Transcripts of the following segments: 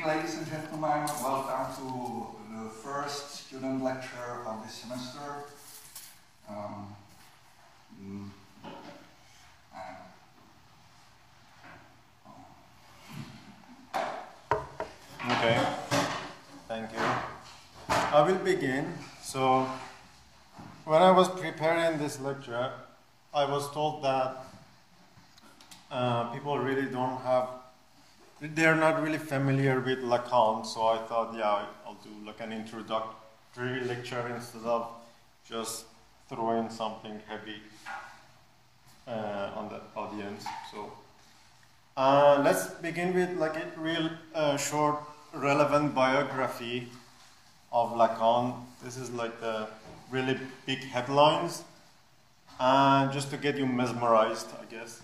ladies and gentlemen. Welcome to the first student lecture of this semester. Okay, thank you. I will begin. So, when I was preparing this lecture, I was told that people really don't have, they're not really familiar with Lacan, so I thought, yeah, I'll do like an introductory lecture instead of just throwing something heavy on the audience. So, let's begin with like a real short, relevant biography of Lacan. This is like the really big headlines, and just to get you mesmerized, I guess.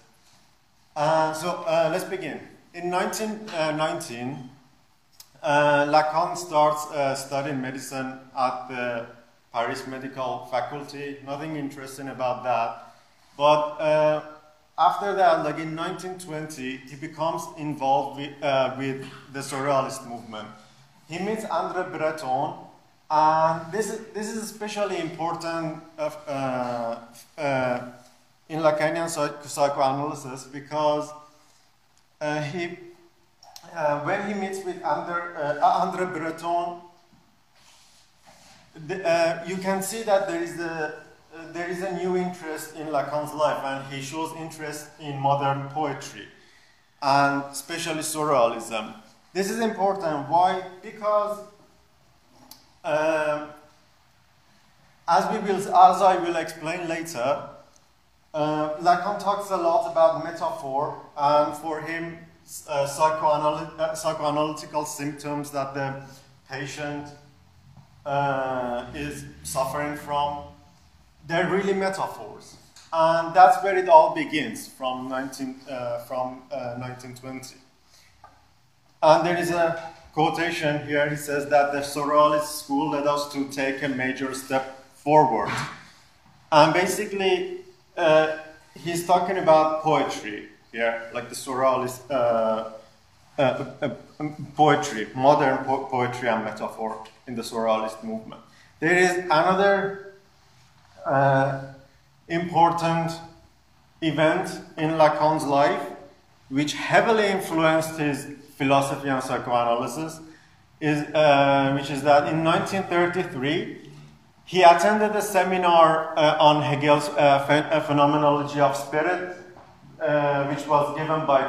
So let's begin. In 1919, Lacan starts studying medicine at the Paris Medical Faculty. Nothing interesting about that. But after that, like in 1920, he becomes involved with the Surrealist movement. He meets André Breton, and this is especially important in Lacanian psychoanalysis because when he meets with André Breton, you can see that there is a new interest in Lacan's life, and he shows interest in modern poetry, and especially surrealism. This is important. Why? Because as I will explain later, Lacan talks a lot about metaphor, and for him, psychoanalytical symptoms that the patient is suffering from, they're really metaphors. And that's where it all begins, from 1920. And there is a quotation here. He says that the Surrealist school led us to take a major step forward. And basically, he's talking about poetry here, like the Surrealist poetry, modern poetry and metaphor in the Surrealist movement. There is another important event in Lacan's life which heavily influenced his philosophy and psychoanalysis, which is that in 1933, he attended a seminar on Hegel's phenomenology of spirit, which was given by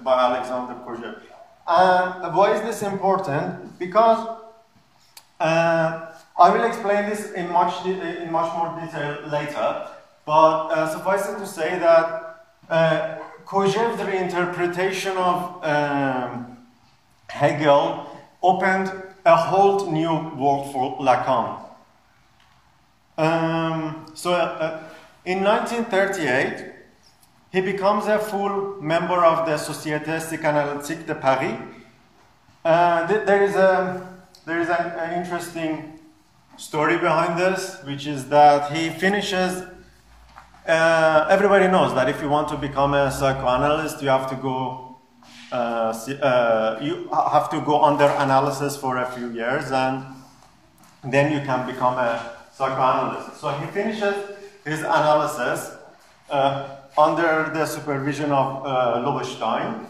Alexander Kojev. And why is this important? Because I will explain this in much more detail later, but suffice it to say that Kojev's reinterpretation of Hegel opened a whole new world for Lacan. In 1938, he becomes a full member of the Société Psychanalytique de Paris. There is an interesting story behind this, which is that he finishes. Everybody knows that if you want to become a psychoanalyst, you have to go. You have to go under analysis for a few years, and then you can become a psychoanalyst. So he finishes his analysis under the supervision of Lobenstein,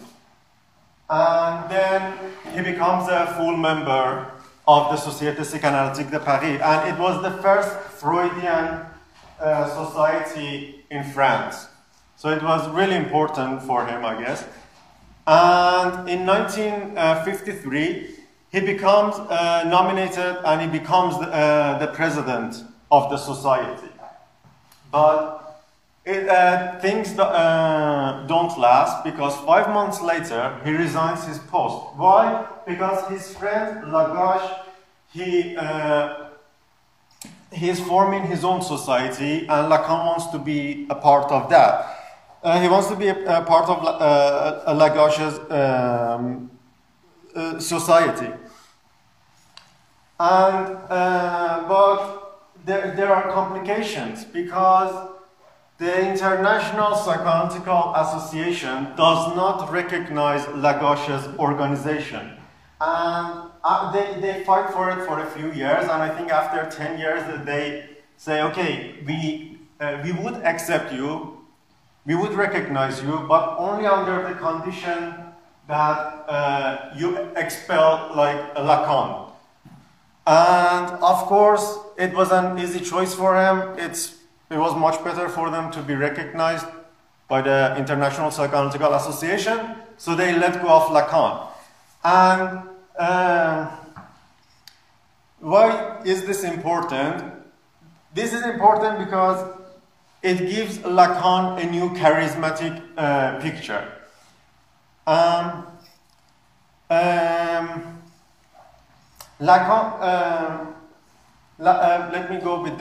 and then he becomes a full member of the Société Psychanalytique de Paris, and it was the first Freudian society in France. So it was really important for him, I guess. And in 1953, he becomes nominated, and he becomes the president of the society. But things don't last, because 5 months later, he resigns his post. Why? Because his friend Lagache, he is forming his own society, and Lacan wants to be a part of that. He wants to be a part of Lagache's society. And, but there are complications, because the International Psychoanalytical Association does not recognize Lagache's organization. And they fight for it for a few years, and I think after 10 years they say, okay, we would accept you, we would recognize you, but only under the condition that you expel like Lacan. And of course, it was an easy choice for him. It was much better for them to be recognized by the International Psychoanalytical Association, so they let go of Lacan. And why is this important? This is important because it gives Lacan a new charismatic picture. Lacan, let me go with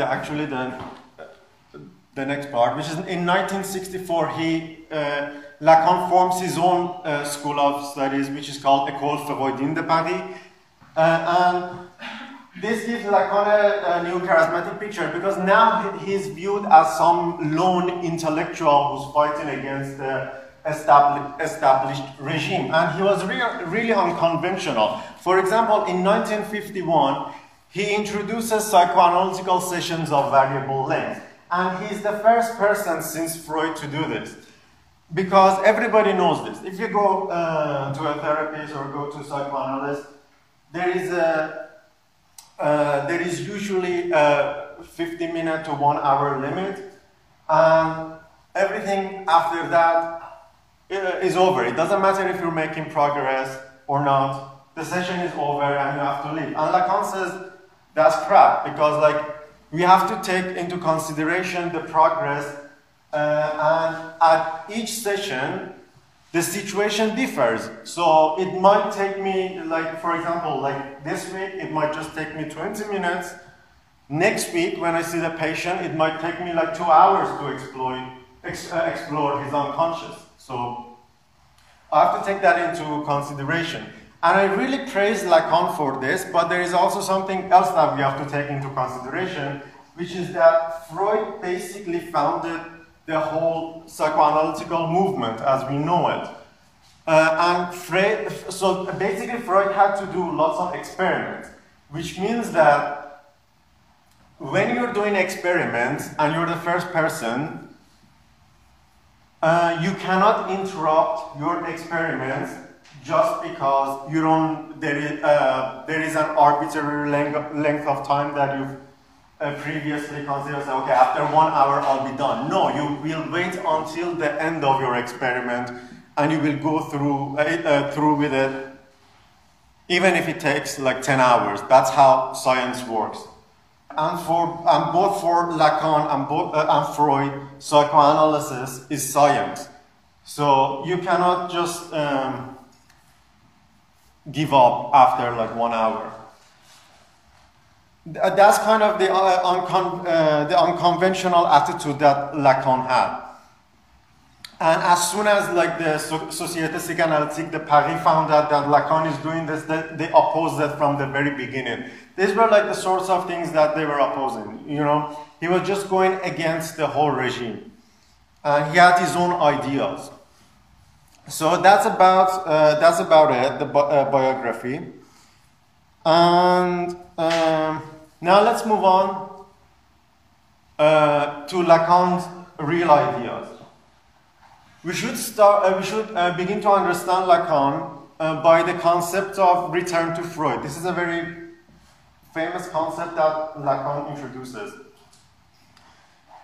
the next part, which is in 1964, Lacan forms his own school of studies, which is called École Freudine de Paris. And this gives Lacan a new charismatic picture, because now he's viewed as some lone intellectual who's fighting against the established regime. And he was really unconventional. For example, in 1951, he introduces psychoanalytical sessions of variable length. And he's the first person since Freud to do this. Because everybody knows this. If you go to a therapist or go to a psychoanalyst, there is usually a 50-minute to 1 hour limit, and everything after that is over. It doesn't matter if you're making progress or not. The session is over and you have to leave. And Lacan says that's crap, because like we have to take into consideration the progress, and at each session the situation differs. So it might take me, like for example, like this week it might just take me 20 minutes. Next week when I see the patient, it might take me like 2 hours to explore his unconscious. So I have to take that into consideration. And I really praise Lacan for this, but there is also something else that we have to take into consideration, which is that Freud basically founded the whole psychoanalytical movement as we know it. So basically Freud had to do lots of experiments, which means that when you're doing experiments and you're the first person, you cannot interrupt your experiments just because you don't, there is an arbitrary length of time that you've previously considered. Say, okay, after 1 hour I'll be done. No, you will wait until the end of your experiment, and you will go through with it, even if it takes like 10 hours. That's how science works. And both for Lacan and Freud, psychoanalysis is science. So you cannot just give up after like 1 hour. That's kind of the unconventional attitude that Lacan had. And as soon as like the Société Psychanalytique de Paris found out that Lacan is doing this, they opposed it from the very beginning. These were like the sorts of things that they were opposing. You know, he was just going against the whole regime, and he had his own ideals. So that's about it, the biography. And now let's move on to Lacan's real ideas. We should begin to understand Lacan by the concept of return to Freud. This is a very famous concept that Lacan introduces.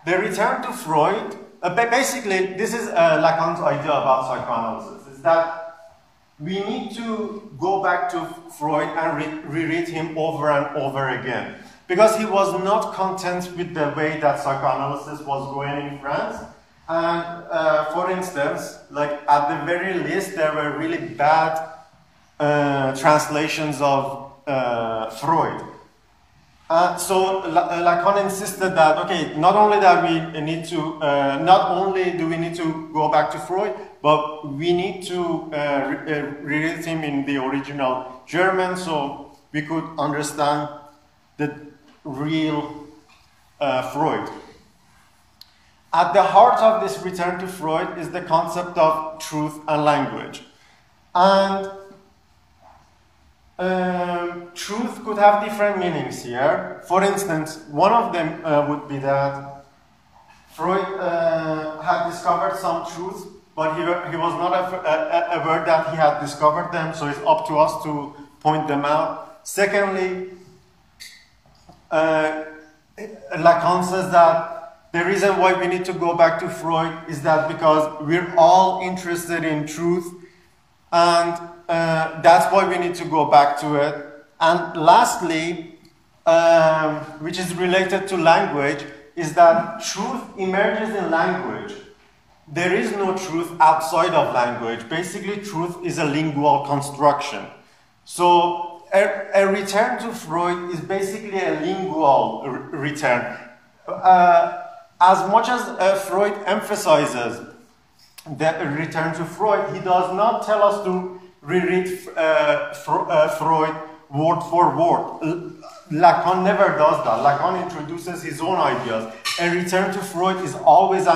The return to Freud, basically this is Lacan's idea about psychoanalysis, is that we need to go back to Freud and reread him over and over again, because he was not content with the way that psychoanalysis was going in France. And for instance, like at the very least, there were really bad translations of Freud. So Lacan insisted that, okay, not only do we need to go back to Freud, but we need to read him in the original German, so we could understand the real Freud. At the heart of this return to Freud is the concept of truth and language. And truth could have different meanings here. For instance, one of them would be that Freud had discovered some truth, but he was not aware that he had discovered them, so it's up to us to point them out. Secondly, Lacan says that the reason why we need to go back to Freud is that because we're all interested in truth, and that's why we need to go back to it. And lastly, which is related to language, is that truth emerges in language. There is no truth outside of language. Basically, truth is a lingual construction. So a return to Freud is basically a lingual return. As much as Freud emphasizes the return to Freud, he does not tell us to reread Freud word for word. Lacan never does that. Lacan introduces his own ideas. A return to Freud is always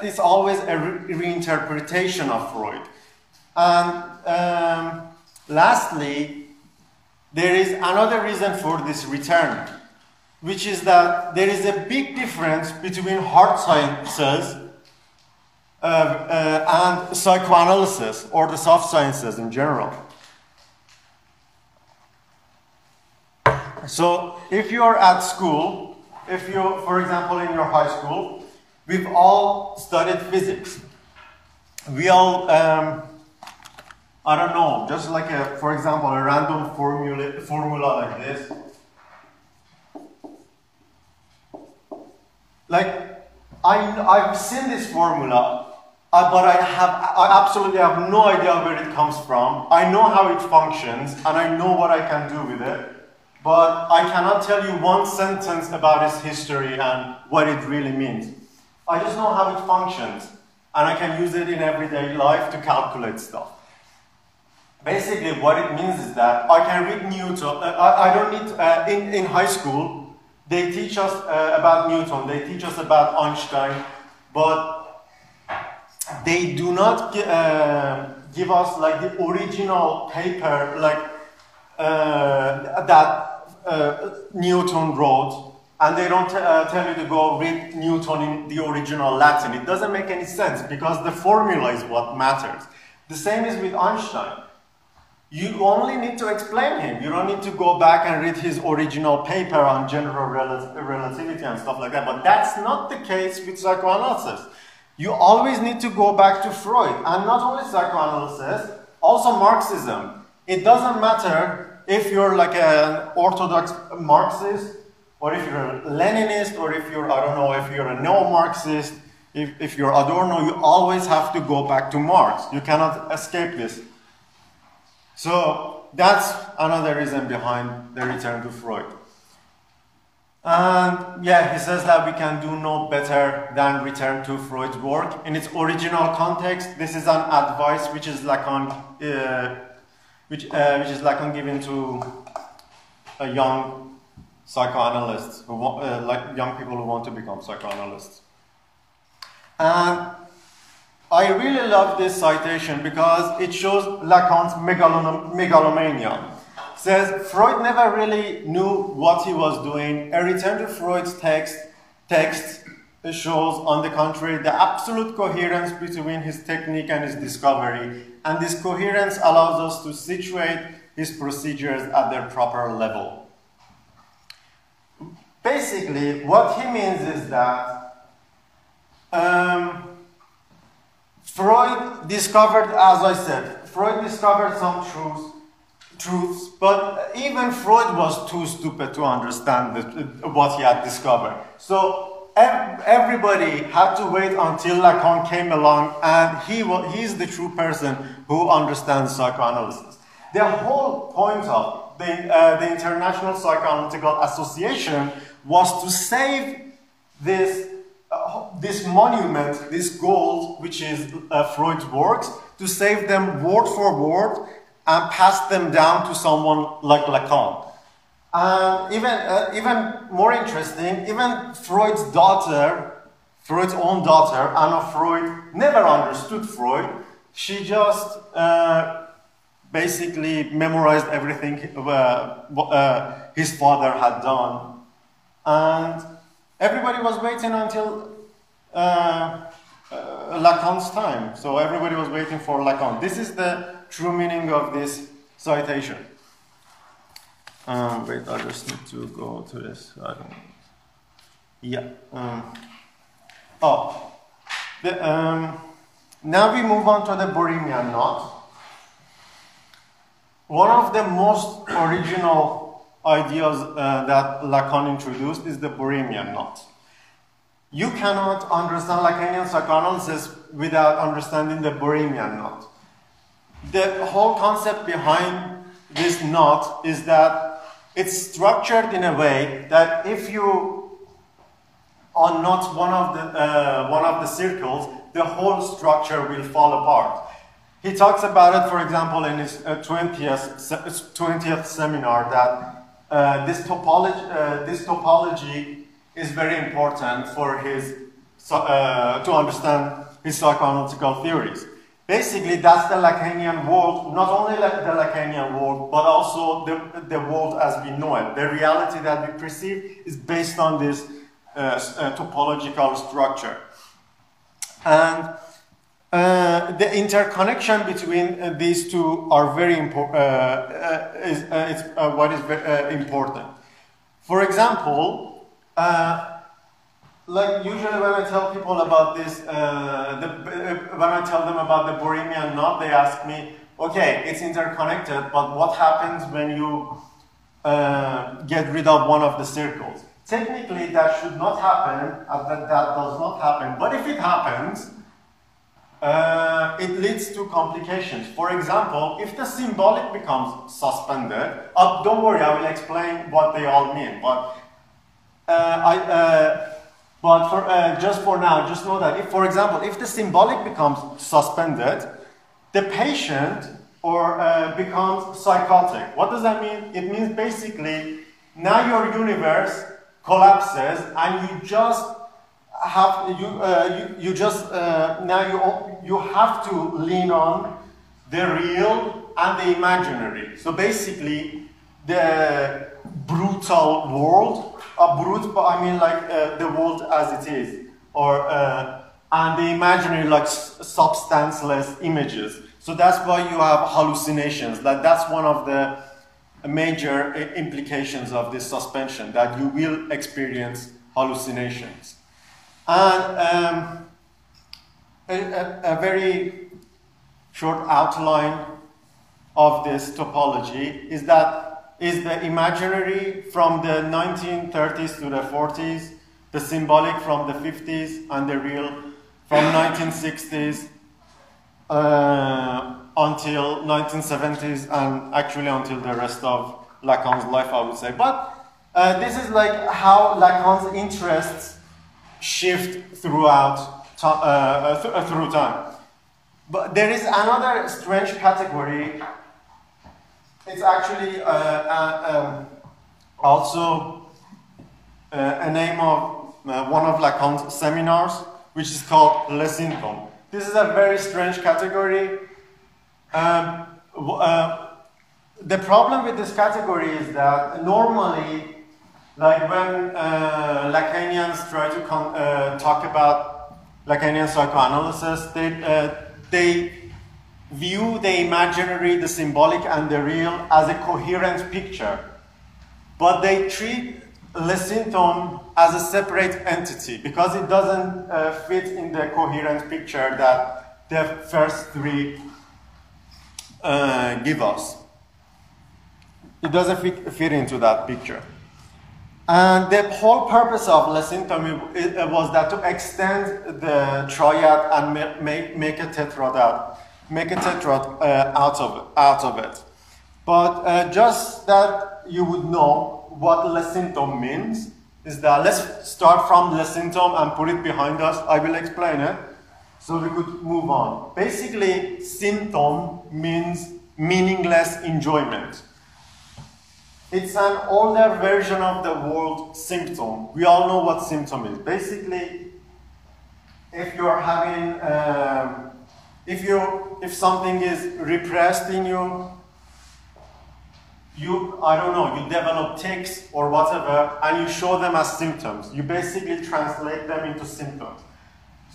it's always a reinterpretation of Freud. And lastly, there is another reason for this return, which is that there is a big difference between hard sciences and psychoanalysis, or the soft sciences in general. So if you're at school, if you, for example, in your high school, we've all studied physics. We all, I don't know, just like for example, a random formula like this. Like, I've seen this formula, but I absolutely have no idea where it comes from. I know how it functions, and I know what I can do with it, but I cannot tell you one sentence about its history and what it really means. I just know how it functions, and I can use it in everyday life to calculate stuff. Basically, what it means is that I can read Newton. I don't need, in high school, they teach us about Newton, they teach us about Einstein, but they do not give us like the original paper, like that Newton wrote, and they don't tell you to go read Newton in the original Latin. It doesn't make any sense because the formula is what matters. The same is with Einstein. You only need to explain him. You don't need to go back and read his original paper on general relativity and stuff like that. But that's not the case with psychoanalysis. You always need to go back to Freud. And not only psychoanalysis, also Marxism. It doesn't matter if you're like an orthodox Marxist, or if you're a Leninist, or if you're, I don't know, if you're a neo-Marxist, if you're Adorno, you always have to go back to Marx. You cannot escape this. So that's another reason behind the return to Freud. And yeah, he says that we can do no better than return to Freud's work. In its original context, this is an advice which is Lacan, which is Lacan given to a young psychoanalysts, who like young people who want to become psychoanalysts. And I really love this citation because it shows Lacan's megalomania. It says, Freud never really knew what he was doing. A return to Freud's text shows, on the contrary, the absolute coherence between his technique and his discovery. And this coherence allows us to situate his procedures at their proper level. Basically, what he means is that Freud discovered, as I said, Freud discovered some truths, but even Freud was too stupid to understand what he had discovered. So everybody had to wait until Lacan came along, and he's the true person who understands psychoanalysis. The whole point of the International Psychoanalytical Association was to save this monument, this gold, which is Freud's works, to save them word for word and pass them down to someone like Lacan. Even more interesting, even Freud's own daughter, Anna Freud, never understood Freud. She just basically memorized everything his father had done. And everybody was waiting until Lacan's time. So everybody was waiting for Lacan. This is the true meaning of this citation. Wait, I just need to go to this. I don't know. Yeah. Now we move on to the Borremian knot. One of the most original ideas that Lacan introduced is the Borremian knot. You cannot understand Lacanian psychoanalysis without understanding the Borremian knot. The whole concept behind this knot is that it's structured in a way that if you unknot one of the circles, the whole structure will fall apart. He talks about it, for example, in his 20th seminar, that this topology is very important for his to understand his psychoanalytical theories. Basically, that's the Lacanian world, not only the Lacanian world, but also the world as we know it. The reality that we perceive is based on this topological structure. And the interconnection between these two are very important. What is important. For example, like usually when I tell people about this, when I tell them about the Borremian knot, they ask me, okay, it's interconnected, but what happens when you get rid of one of the circles? Technically, that should not happen, that does not happen, but if it happens, it leads to complications. For example, if the symbolic becomes suspended, don't worry, I will explain what they all mean, but just for now, just know that if, for example, if the symbolic becomes suspended, the patient becomes psychotic. What does that mean? It means basically now your universe collapses and you just have you have to lean on the real and the imaginary. So basically, the brutal world. Brute, but I mean like the world as it is, and the imaginary like substanceless images. So that's why you have hallucinations. That's one of the major implications of this suspension, that you will experience hallucinations. And a very short outline of this topology is the imaginary from the 1930s to the 40s, the symbolic from the 50s, and the real from 1960s until 1970s, and actually until the rest of Lacan's life, I would say. But this is like how Lacan's interests shift through time. But there is another strange category. It's actually also a name of one of Lacan's seminars, which is called Le Symptôme. This is a very strange category. The problem with this category is that normally, like when Lacanians try to talk about Lacanian psychoanalysis, they view the imaginary, the symbolic, and the real as a coherent picture. But they treat Le Symptôme as a separate entity because it doesn't fit in the coherent picture that the first three give us. It doesn't fit into that picture. And the whole purpose of Le Symptôme was that to extend the triad and make a tetrad out of it. But just that you would know what Le Symptôme means is that let's start from Le Symptôme and put it behind us. I will explain it so we could move on. Basically, symptom means meaningless enjoyment. It's an older version of the word symptom. We all know what symptom is. Basically, if you're having if something is repressed in you, I don't know, you develop tics or whatever, and you show them as symptoms. You basically translate them into symptoms.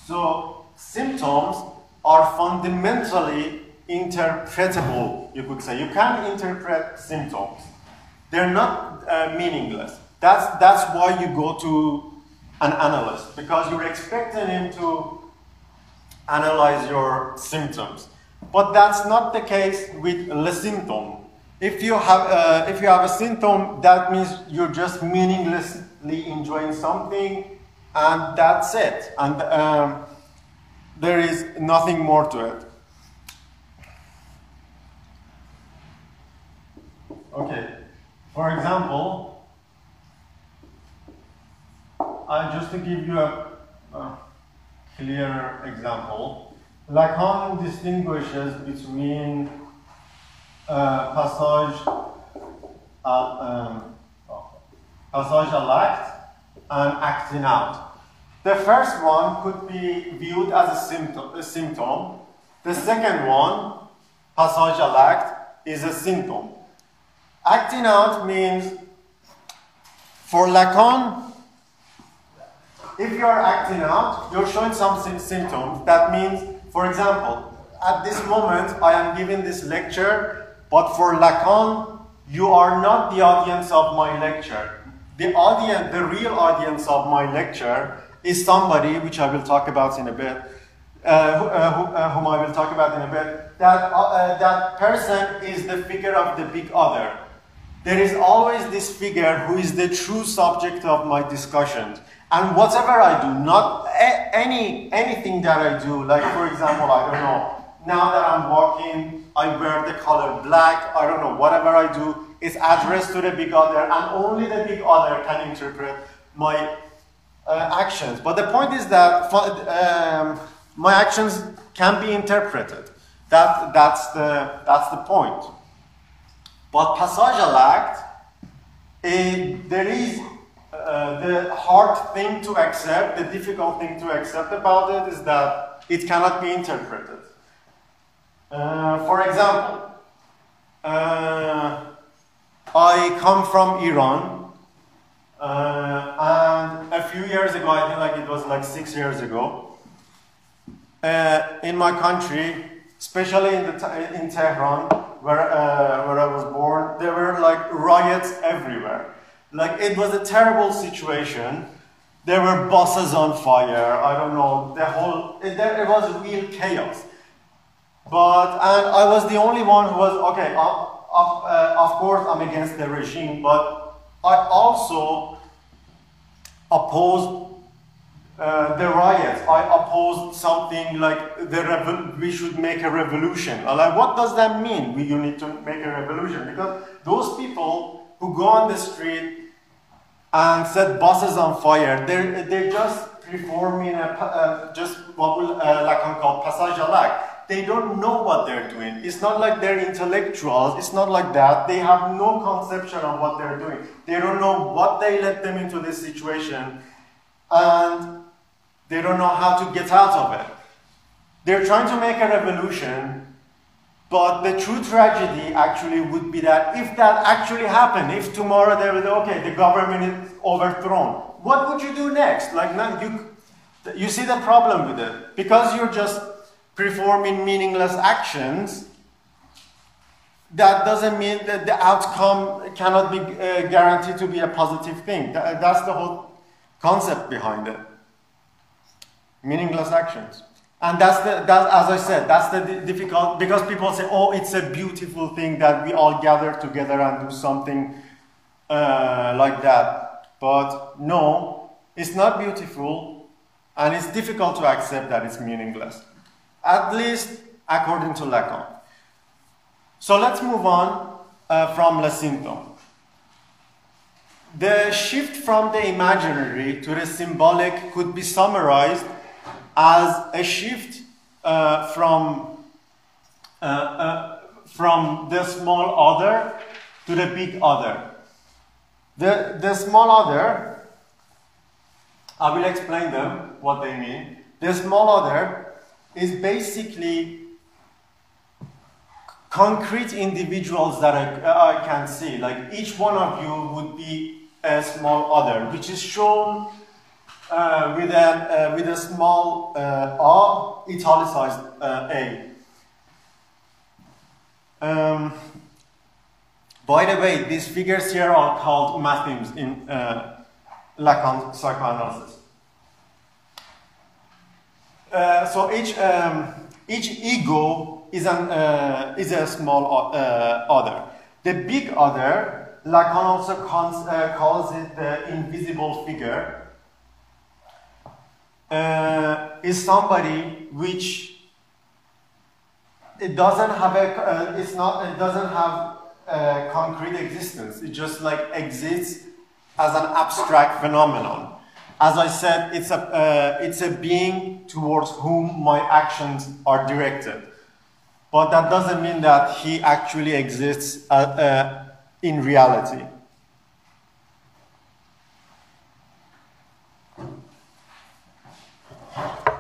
So symptoms are fundamentally interpretable, you could say. You can interpret symptoms. They're not meaningless. That's why you go to an analyst, because you're expecting him to analyze your symptoms. But that's not the case with le symptom. If you have a symptom, that means you're just meaninglessly enjoying something, and that's it. And there is nothing more to it. Okay. For example, just to give you a clear example, Lacan distinguishes between passage à l'acte and acting out. The first one could be viewed as a symptom. The second one, passage à l'acte, is a symptom. Acting out means, for Lacan, if you are acting out, you're showing some symptoms. That means, for example, at this moment I am giving this lecture, but for Lacan, you are not the audience of my lecture. The real audience of my lecture is somebody, which I will talk about in a bit, whom I will talk about in a bit. That person is the figure of the big other. There is always this figure who is the true subject of my discussions. And whatever I do, not anything that I do, like for example, I don't know, now that I'm walking, I wear the color black, I don't know, whatever I do is addressed to the big other, and only the big other can interpret my actions. But the point is that my actions can be interpreted. That's the point. But passage à l'acte, there is the hard thing to accept, the difficult thing to accept about it is that it cannot be interpreted. For example, I come from Iran, and a few years ago, I think like it was like 6 years ago, in my country, especially in Tehran, where I was born, there were like riots everywhere. Like it was a terrible situation. There were buses on fire. I don't know, it was real chaos. And I was the only one who was, okay, of course I'm against the regime, but I also opposed the riots. I opposed something like we should make a revolution. I'm like, what does that mean? You need to make a revolution? Because those people who go on the street and set buses on fire, they're just performing just what Lacan called passage à l'acte. They don't know what they're doing. It's not like they're intellectuals. It's not like that. They have no conception of what they're doing. They don't know what they led them into this situation, and they don't know how to get out of it. They're trying to make a revolution, but the true tragedy actually would be that if that actually happened, if tomorrow they would, okay, the government is overthrown, what would you do next? Like, you see the problem with it. Because you're just performing meaningless actions, that doesn't mean that the outcome cannot be guaranteed to be a positive thing. That's the whole concept behind it. Meaningless actions. And that's as I said, that's the difficult, because people say, oh, it's a beautiful thing that we all gather together and do something like that. But no, it's not beautiful, and it's difficult to accept that it's meaningless. At least according to Lacan. So let's move on from le symptôme. The shift from the imaginary to the symbolic could be summarized as a shift from the small other to the big other. The small other, I will explain them, what they mean. The small other is basically concrete individuals that I can see. Like each one of you would be a small other, which is shown with a small a, italicized a. By the way, these figures here are called mathemes in Lacan psychoanalysis. So each ego is a small other. The big other, Lacan also calls it the invisible figure, is somebody which it doesn't have a concrete existence. It just like exists as an abstract phenomenon. As I said, it's a being towards whom my actions are directed. But that doesn't mean that he actually exists in reality.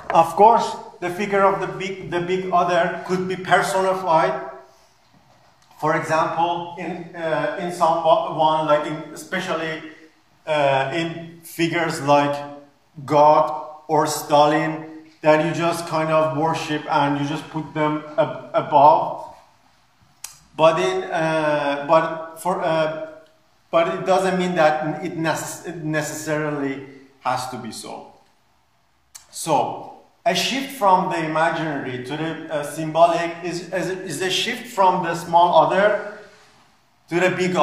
Of course, the figure of the big other could be personified. For example, in someone like especially in figures like God or Stalin, that you just kind of worship and you just put them above. But it doesn't mean that it necessarily has to be so. So a shift from the imaginary to the symbolic is a shift from the small other to the big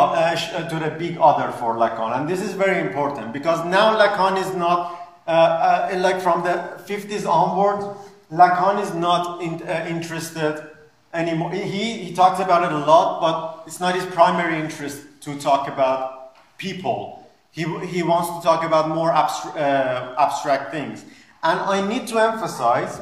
other for Lacan, and this is very important because now Lacan is not like from the 50s onward. Lacan is not interested anymore. He talks about it a lot, but it's not his primary interest to talk about people. He wants to talk about more abstract things. And I need to emphasize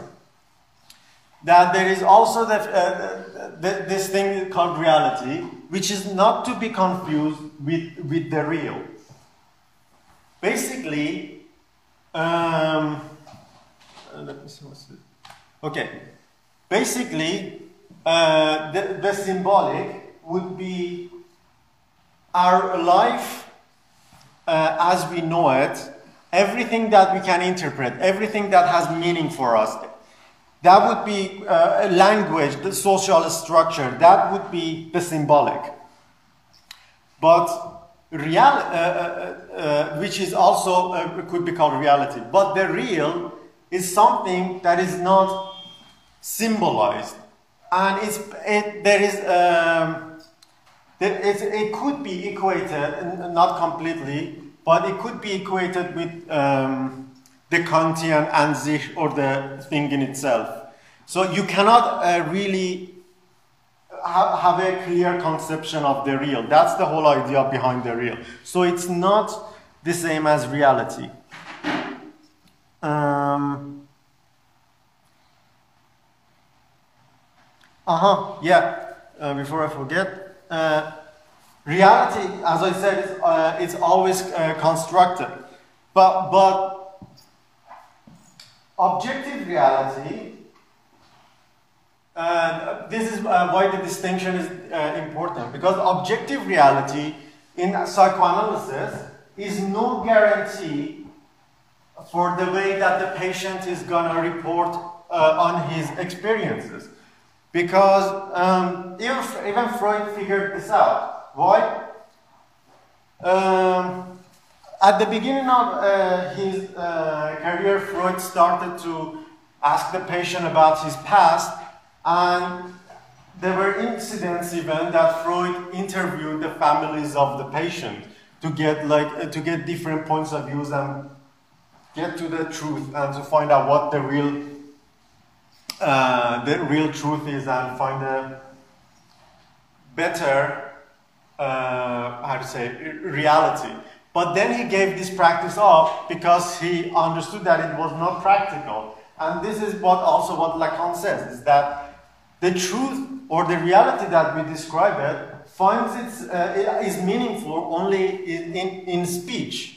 that there is also this thing called reality, which is not to be confused with the real. Basically, let me see what's this. Okay. Basically, the symbolic would be our life as we know it. Everything that we can interpret, everything that has meaning for us, that would be language, the social structure, that would be the symbolic. But which is also could be called reality. But the real is something that is not symbolized, and it could be equated, not completely, but it could be equated with the Kantian Ansicht or the thing in itself. So you cannot really have a clear conception of the real. That's the whole idea behind the real. So it's not the same as reality. Before I forget. Reality, as I said, is always constructed, but objective reality. This is why the distinction is important, because objective reality in psychoanalysis is no guarantee for the way that the patient is gonna report on his experiences, because even Freud figured this out. Why? At the beginning of his career, Freud started to ask the patient about his past, and there were incidents even that Freud interviewed the families of the patient to get different points of views and get to the truth and to find out what the real truth is and find a better reality. But then he gave this practice up because he understood that it was not practical. And this is what Lacan says, is that the truth or the reality that we describe it finds is meaningful only in speech.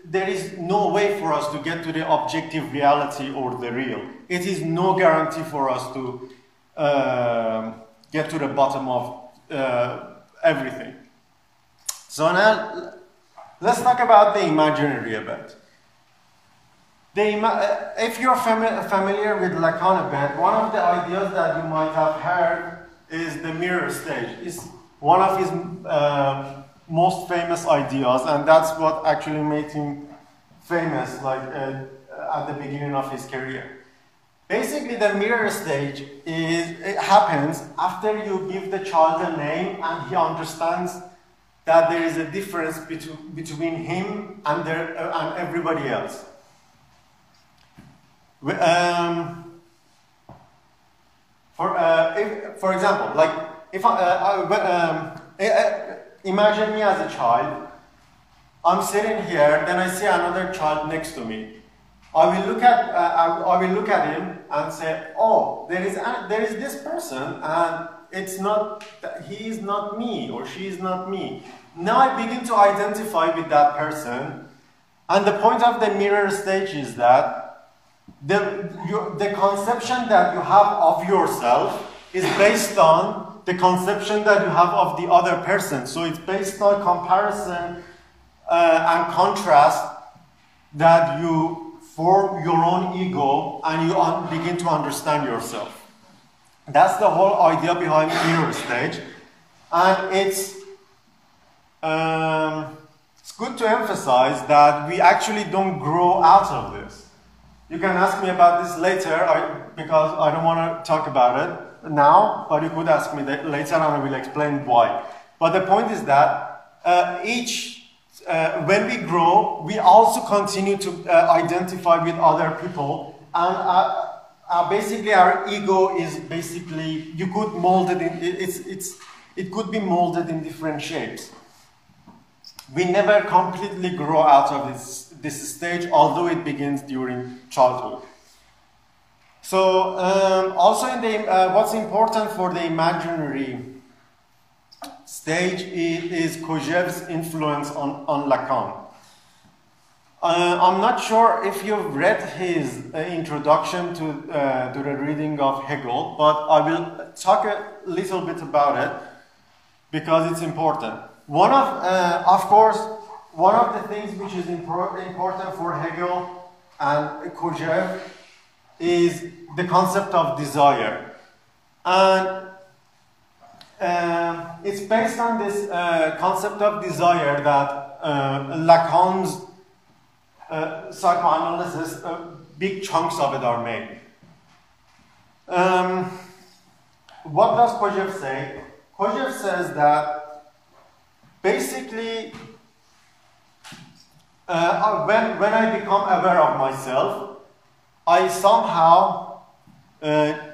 There is no way for us to get to the objective reality or the real. It is no guarantee for us to get to the bottom of everything. So now, let's talk about the imaginary a bit. If you're familiar with Lacan a bit, one of the ideas that you might have heard is the mirror stage. It's one of his most famous ideas, and that's what actually made him famous, like at the beginning of his career. Basically, the mirror stage it happens after you give the child a name and he understands that there is a difference between him and everybody else. For example, like if imagine me as a child. I'm sitting here, then I see another child next to me. I will look at him and say, "Oh, there is this person, and he is not me, or she is not me." Now I begin to identify with that person, and the point of the mirror stage is that the conception that you have of yourself is based on the conception that you have of the other person. So it's based on comparison and contrast that you form your own ego and you begin to understand yourself. That's the whole idea behind mirror stage, and it's good to emphasize that we actually don't grow out of this. You can ask me about this later because I don't want to talk about it now, but you could ask me that later and I will explain why. But the point is that when we grow, we also continue to identify with other people, and basically our ego is basically, you could mold it it could be molded in different shapes. We never completely grow out of this stage, although it begins during childhood. So also what's important for the imaginary stage is Kojève's influence on Lacan. I'm not sure if you've read his introduction to the reading of Hegel, but I will talk a little bit about it because it's important. Of course, one of the things which is important for Hegel and Kojève is the concept of desire. And it's based on this concept of desire that Lacan's psychoanalysis, big chunks of it are made. What does Kojève say? Kojève says that basically when I become aware of myself, I somehow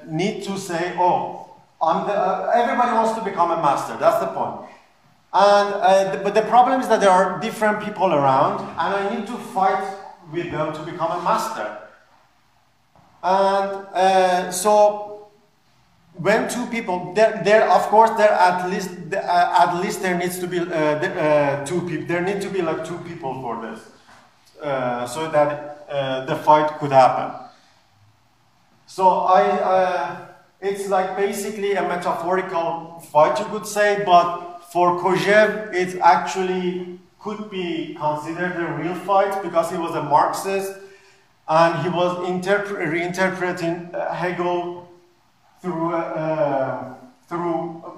need to say, oh, everybody wants to become a master, that's the point. And, but the problem is that there are different people around, and I need to fight with them to become a master. And so, when two people, of course, at least there needs to be two people. There need to be like two people for this, so that the fight could happen. So it's like basically a metaphorical fight, you could say, but for Kojève, it actually could be considered a real fight because he was a Marxist and he was reinterpreting Hegel through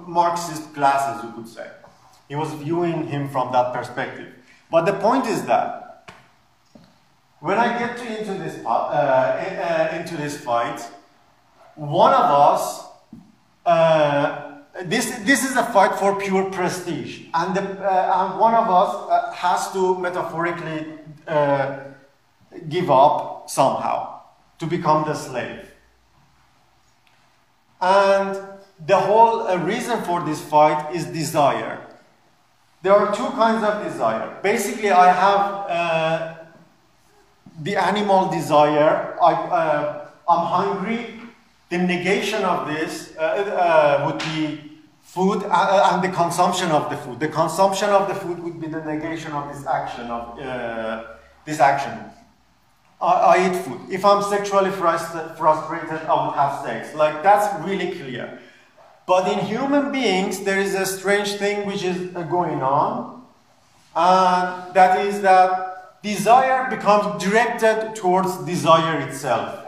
Marxist glasses, you could say. He was viewing him from that perspective. But the point is that when I get into this fight, one of us, this is a fight for pure prestige, and one of us has to metaphorically give up somehow to become the slave. And the whole reason for this fight is desire. There are two kinds of desire. Basically, I have the animal desire. I'm hungry. The negation of this would be food and the consumption of the food. The consumption of the food would be the negation of this action. I eat food. If I'm sexually frustrated, I would have sex. Like, that's really clear. But in human beings, there is a strange thing which is going on, and that is that desire becomes directed towards desire itself.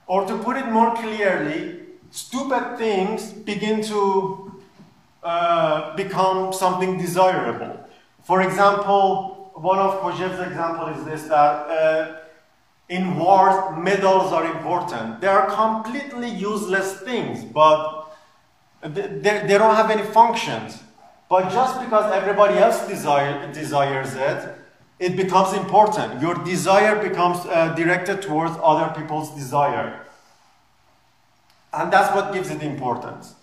Or to put it more clearly, stupid things begin to become something desirable. For example, one of Kojève's examples is this, that in wars, medals are important. They are completely useless things, but they don't have any functions. But just because everybody else desires it, it becomes important. Your desire becomes directed towards other people's desire. And that's what gives it importance.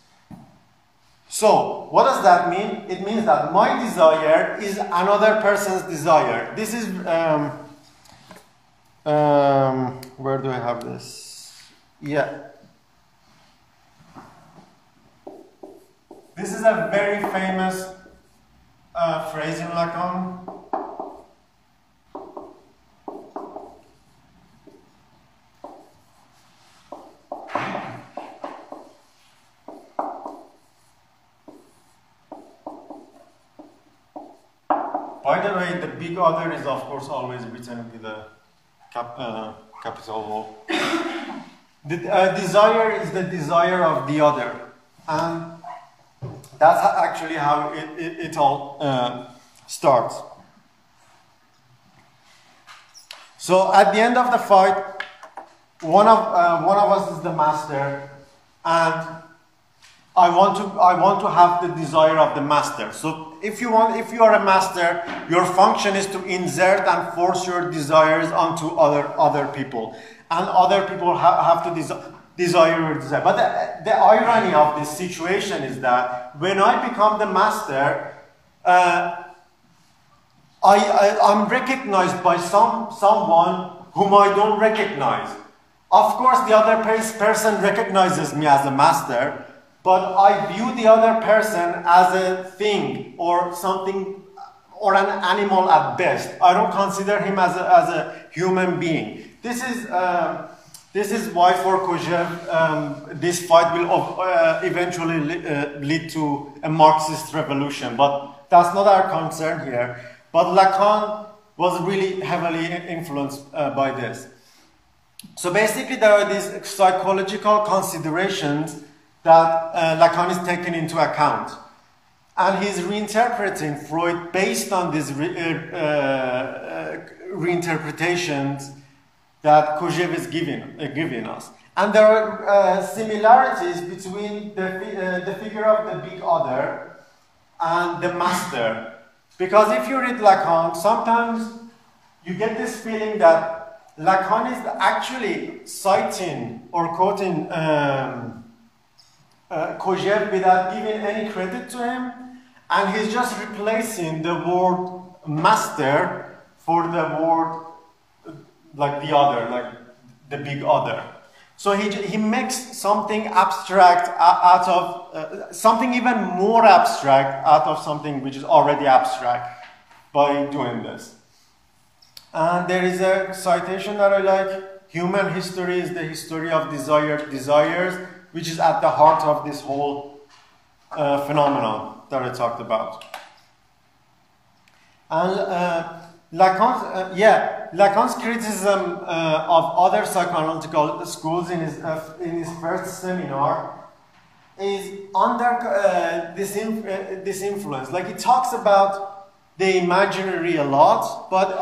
So, what does that mean? It means that my desire is another person's desire. This is, where do I have this? Yeah. This is a very famous phrase in Lacan. By the way, the big other is of course always written with a capital O. The desire is the desire of the other, and that's actually how it all starts. So at the end of the fight, one of us is the master, and I want to have the desire of the master. So if you are a master, your function is to insert and force your desires onto other people, and other people have to desire your desire. But the irony of this situation is that when I become the master, I'm recognized by someone whom I don't recognize. Of course, the other person recognizes me as a master, but I view the other person as a thing or something, or an animal at best. I don't consider him as a human being. This is why for Kojève this fight will eventually lead to a Marxist revolution. But that's not our concern here. But Lacan was really heavily influenced by this. So basically there are these psychological considerations that Lacan is taking into account. And he's reinterpreting Freud based on these reinterpretations that Kojève is giving us. And there are similarities between the figure of the big other and the master. Because if you read Lacan, sometimes you get this feeling that Lacan is actually citing or quoting Kojève without giving any credit to him, and he's just replacing the word master for the word like the other, like the big other. So he makes something abstract out of something even more abstract out of something which is already abstract by doing this. And there is a citation that I like: human history is the history of desires, which is at the heart of this whole phenomenon that I talked about. And Lacan's criticism of other psychoanalytical schools in his first seminar is under this influence. Like, he talks about the imaginary a lot, but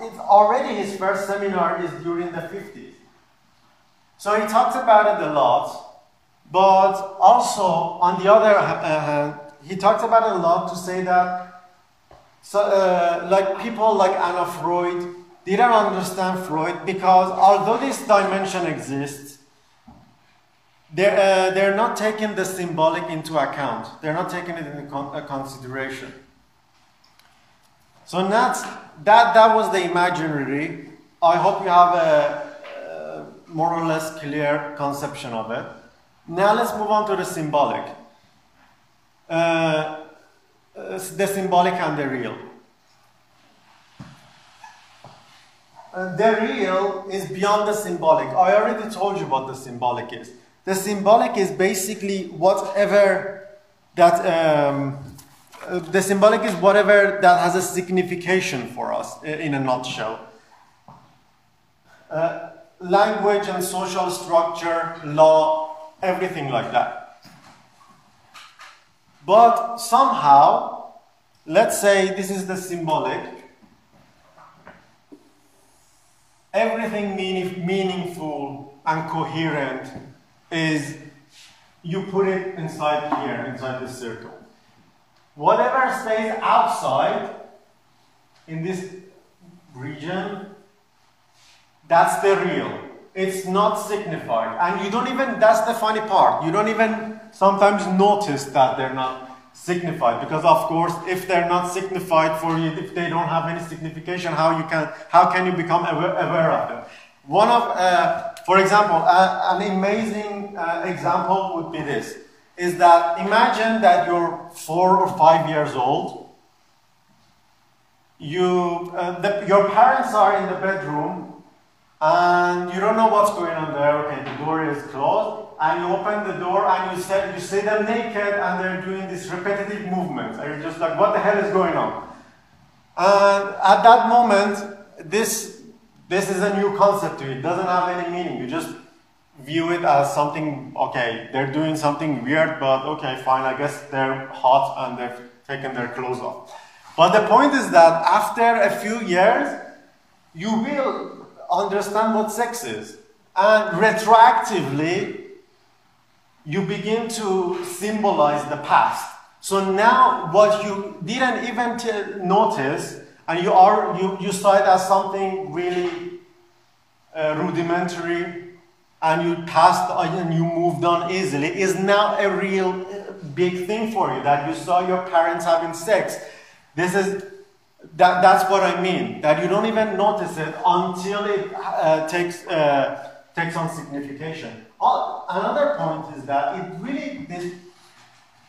it's already his first seminar is during the 50s. So he talks about it a lot. But also, on the other hand, he talks about it a lot to say that like people like Anna Freud didn't understand Freud because although this dimension exists, they're not taking the symbolic into account. They're not taking it into consideration. So that was the imaginary. I hope you have a more or less clear conception of it. Now let's move on to the symbolic. The symbolic and the real. The real is beyond the symbolic. I already told you what the symbolic is. the symbolic is basically whatever that the symbolic is whatever that has a signification for us in a nutshell. Language and social structure, law, everything like that. But somehow, let's say this is the symbolic. Everything meaningful and coherent is you put it inside here, inside this circle. Whatever stays outside in this region, that's the real. It's not signified. And you don't even, that's the funny part, you don't even sometimes notice that they're not signified. Because of course, if they're not signified for you, if they don't have any signification, how can you become aware of them? One of, for example, an amazing example would be this, is that imagine that you're 4 or 5 years old, your parents are in the bedroom, and you don't know what's going on there. Okay, the door is closed, and you open the door and you see them naked and they're doing this repetitive movements, and you're just like, what the hell is going on? And at that moment, this is a new concept to you. It doesn't have any meaning. You just view it as something, okay, they're doing something weird, but okay, fine, I guess they're hot and they've taken their clothes off. But the point is that after a few years, you will understand what sex is. And retroactively, you begin to symbolize the past. So now what you didn't even notice, and you saw it as something really rudimentary, and you passed and you moved on easily, is now a real big thing for you, that you saw your parents having sex. That's what I mean, that you don't even notice it until it takes on signification. Another point is that it really,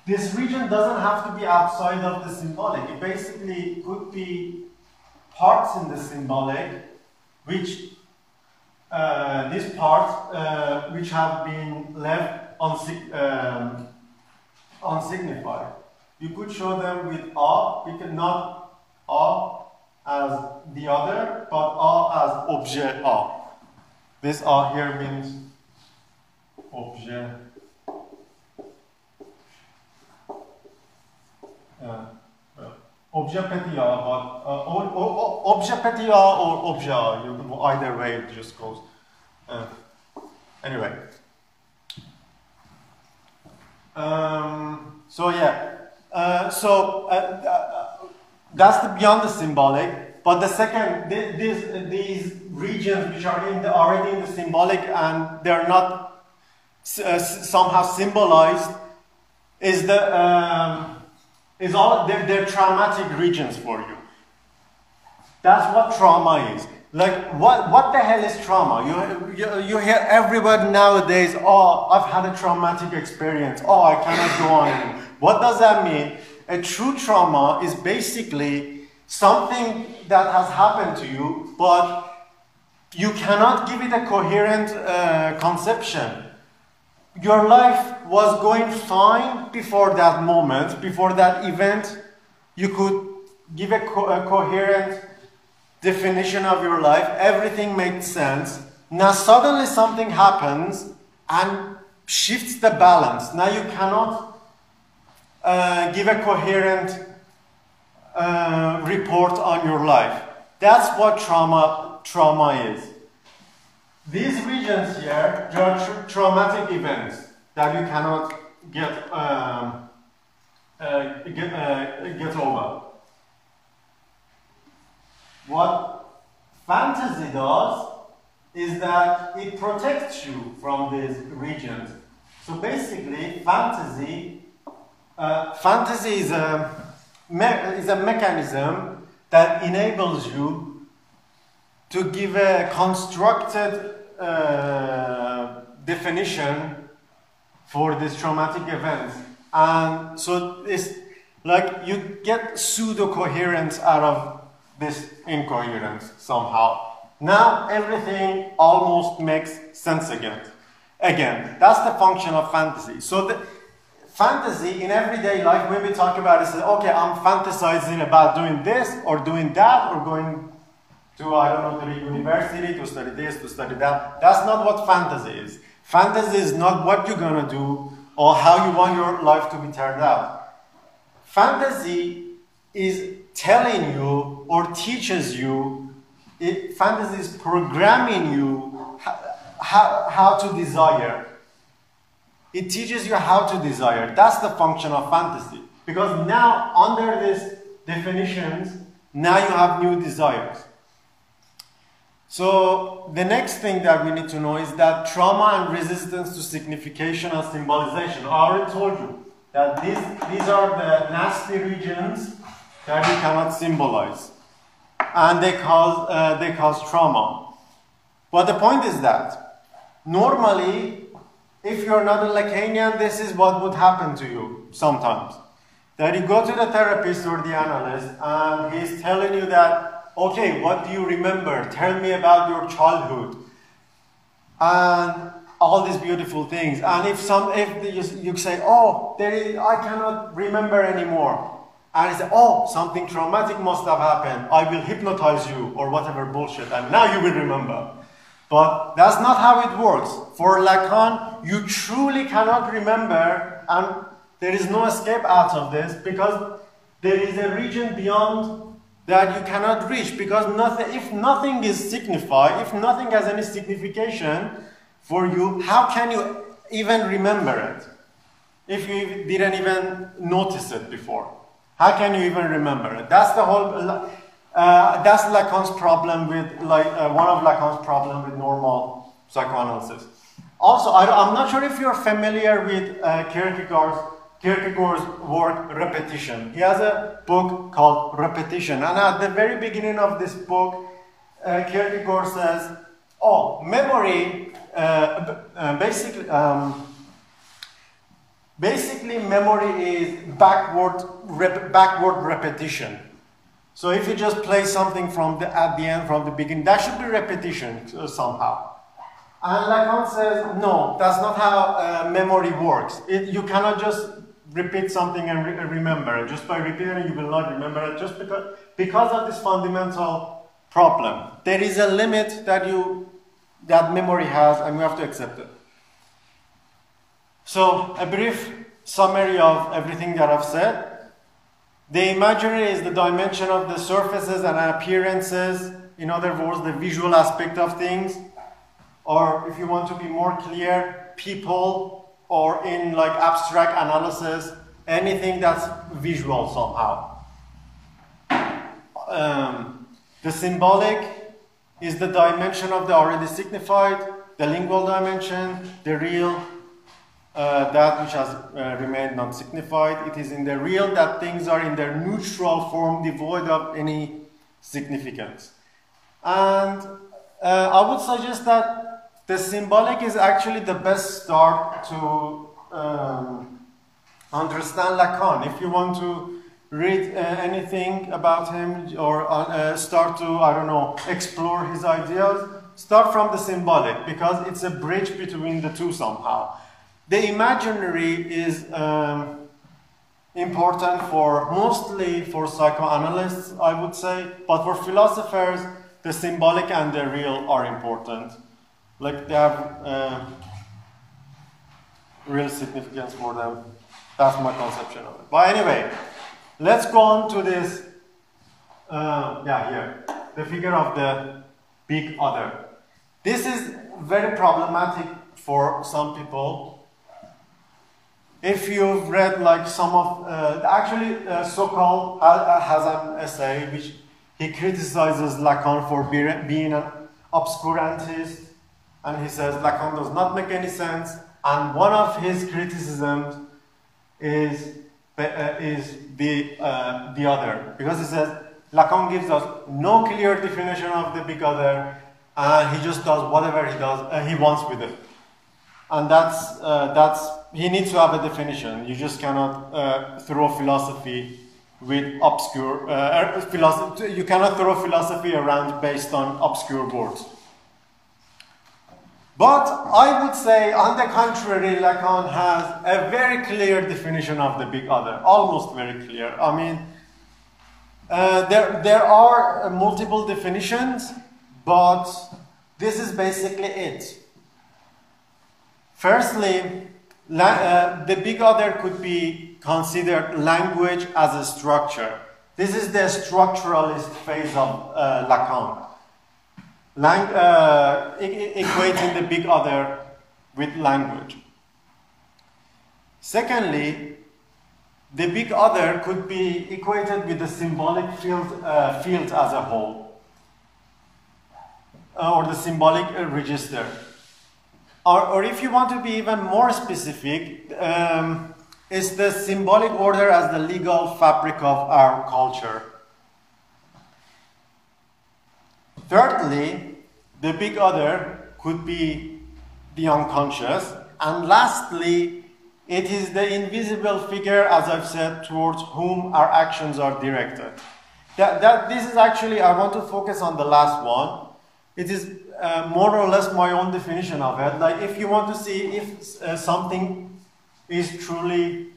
this region doesn't have to be outside of the symbolic. It basically could be parts in the symbolic, which these parts which have been left unsignified. You could show them with A, because not A as the other, but A as objet A. This A here means objet. Objet petit A, but objet petit A or objet A, either way it just goes. Anyway. So yeah. That's beyond the symbolic, but the second, these regions which are already in the symbolic and they're not somehow symbolized, they're traumatic regions for you. That's what trauma is. Like, what the hell is trauma? You hear everybody nowadays, oh, I've had a traumatic experience, oh, I cannot go on anymore. What does that mean? A true trauma is basically something that has happened to you, but you cannot give it a coherent conception. Your life was going fine before that moment, before that event. You could give a coherent definition of your life. Everything made sense. Now suddenly something happens and shifts the balance. Now you cannot give a coherent report on your life. That's what trauma is. These regions here, there are traumatic events that you cannot get over. What fantasy does is that it protects you from these regions. So basically, fantasy is a mechanism that enables you to give a constructed definition for these traumatic events. And so it's like you get pseudo-coherence out of this incoherence somehow. Now everything almost makes sense again. Again, that's the function of fantasy. So the fantasy in everyday life, when we talk about it, say, okay, I'm fantasizing about doing this or doing that or going to, I don't know, to the university to study this, to study that. That's not what fantasy is. Fantasy is not what you're going to do or how you want your life to be turned out. Fantasy is telling you or teaches you, fantasy is programming you how to desire. It teaches you how to desire. That's the function of fantasy. Because now, under these definitions, now you have new desires. So the next thing that we need to know is that trauma and resistance to signification and symbolization. I already told you that these are the nasty regions that you cannot symbolize. And they cause trauma. But the point is that normally, if you're not a Lacanian, this is what would happen to you sometimes. That you go to the therapist or the analyst and he's telling you that, okay, what do you remember? Tell me about your childhood. And all these beautiful things. And if you say, oh, I cannot remember anymore. And you say, oh, something traumatic must have happened. I will hypnotize you or whatever bullshit. And now you will remember. But that's not how it works. For Lacan, you truly cannot remember, and there is no escape out of this because there is a region beyond that you cannot reach. Because if nothing is signified, if nothing has any signification for you, how can you even remember it? If you didn't even notice it before, how can you even remember it? That's the whole. That's Lacan's problem with, one of Lacan's problem with normal psychoanalysis. Also, I'm not sure if you're familiar with Kierkegaard's work, Repetition. He has a book called Repetition. And at the very beginning of this book, Kierkegaard says, oh, memory, basically memory is backward repetition. So if you just play something at the end, from the beginning, that should be repetition somehow. And Lacan says, no, that's not how memory works. You cannot just repeat something and remember it. Just by repeating it, you will not remember it, just because of this fundamental problem. There is a limit that memory has, and we have to accept it. So, a brief summary of everything that I've said. The imagery is the dimension of the surfaces and appearances, in other words, the visual aspect of things. Or if you want to be more clear, people, or in like abstract analysis, anything that's visual somehow. The symbolic is the dimension of the already signified, the lingual dimension, the real, that which has remained not signified. It is in the real that things are in their neutral form, devoid of any significance. And I would suggest that the symbolic is actually the best start to understand Lacan. If you want to read anything about him or start to, I don't know, explore his ideas, start from the symbolic, because it's a bridge between the two somehow. The imaginary is important mostly for psychoanalysts, I would say, but for philosophers, the symbolic and the real are important. Like they have real significance for them. That's my conception of it. But anyway, let's go on to this, here, the figure of the big other. This is very problematic for some people. If you've read like some of, actually Sokal has an essay which he criticizes Lacan for being an obscurantist, and he says Lacan does not make any sense, and one of his criticisms is the other, because he says Lacan gives us no clear definition of the big other, and he just does whatever he wants with it. And that's he needs to have a definition. You just cannot throw philosophy with obscure philosophy. You cannot throw philosophy around based on obscure words. But I would say, on the contrary, Lacan has a very clear definition of the big other, almost very clear. I mean, there are multiple definitions, but this is basically it. Firstly, the big other could be considered language as a structure. This is the structuralist phase of Lacan. Equating the big other with language. Secondly, the big other could be equated with the symbolic field as a whole, or the symbolic register. Or if you want to be even more specific, it's the symbolic order as the legal fabric of our culture. Thirdly, the big other could be the unconscious. And lastly, it is the invisible figure, as I've said, towards whom our actions are directed. This is actually, I want to focus on the last one. It is more or less my own definition of it. Like, if you want to see if something is truly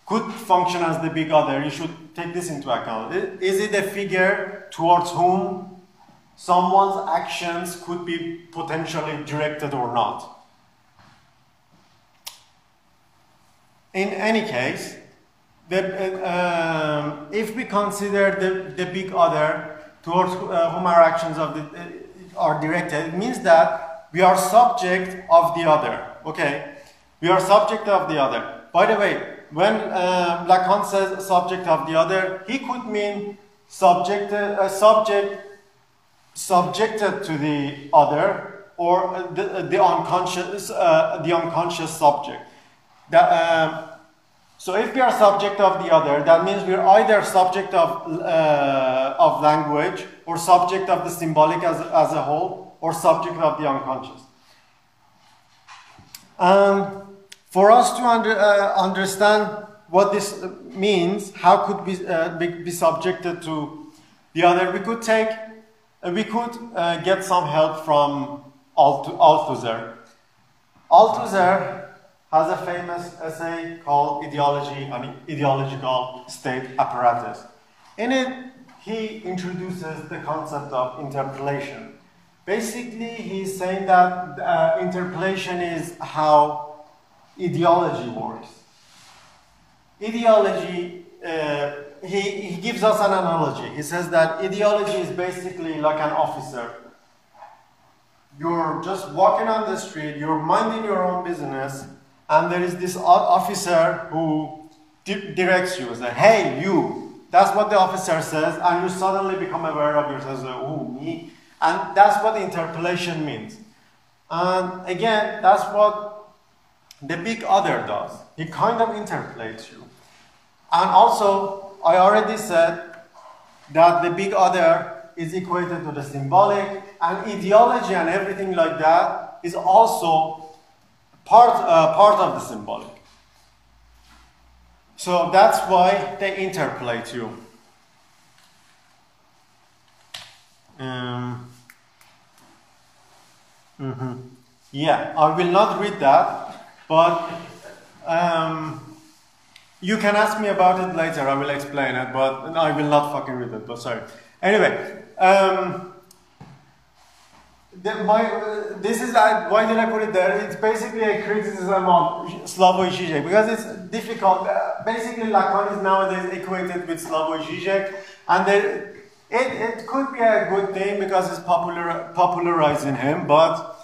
could function as the big other, you should take this into account. Is it a figure towards whom someone's actions could be potentially directed or not? In any case, if we consider the big other towards whom our actions are directed, it means that we are subject of the other. Okay, we are subject of the other. By the way, when Lacan says subject of the other, he could mean subjected to the other, or the unconscious subject. So if we are subject of the other, that means we are either subject of language, or subject of the symbolic as a whole, or subject of the unconscious. For us to understand what this means, how could we be subjected to the other, we could get some help from Althusser. Althusser has a famous essay called Ideological State Apparatus. In it, he introduces the concept of interpellation. Basically, he's saying that interpellation is how ideology works. Ideology, he gives us an analogy. He says that ideology is basically like an officer. You're just walking on the street, you're minding your own business, and there is this officer who directs you, says, hey, you. That's what the officer says, and you suddenly become aware of yourself, oh, me. And that's what interpellation means. And again, that's what the big other does. He kind of interpellates you. And also, I already said that the big other is equated to the symbolic, and ideology and everything like that is also part of the symbolic. So that's why they interpellate you. Yeah, I will not read that, but you can ask me about it later. I will explain it, but I will not fucking read it, but sorry. Anyway, this is, why did I put it there? It's basically a criticism of Slavoj Žižek, because it's difficult. Basically, Lacan is nowadays equated with Slavoj Žižek, and it could be a good thing because it's popularizing him, but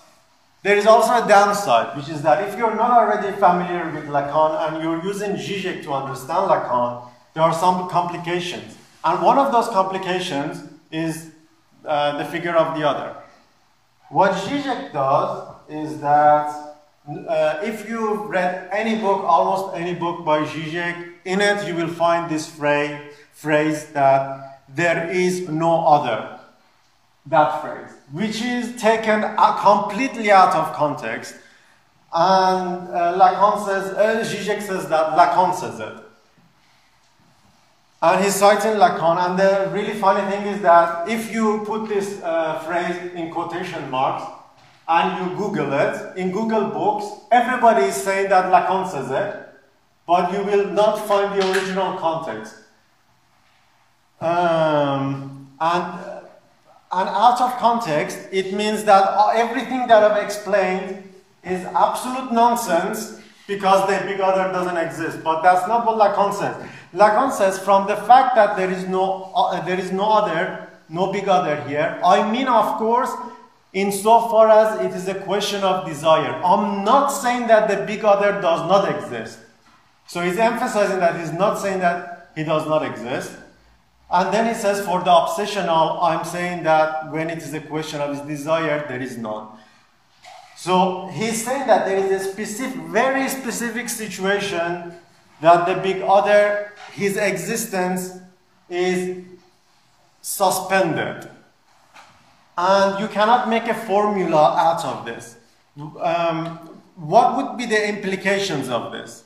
there is also a downside, which is that if you're not already familiar with Lacan and you're using Žižek to understand Lacan, there are some complications. And one of those complications is the figure of the other. What Žižek does is that if you've read any book, almost any book by Žižek, in it you will find this phrase that there is no other. That phrase, which is taken completely out of context. And Lacan says, Žižek says that Lacan says it. And he's citing Lacan, and the really funny thing is that if you put this phrase in quotation marks, and you Google it, in Google Books, everybody is saying that Lacan says it, but you will not find the original context. And out of context, it means that everything that I've explained is absolute nonsense because the big other doesn't exist. But that's not what Lacan says. Lacan says from the fact that there is no other, no big other here, I mean, of course, insofar as it is a question of desire. I'm not saying that the big other does not exist. So he's emphasizing that he's not saying that he does not exist. And then he says, for the obsessional, I'm saying that when it is a question of his desire, there is none. So he's saying that there is a specific, very specific situation that the big other, his existence is suspended. And you cannot make a formula out of this. What would be the implications of this?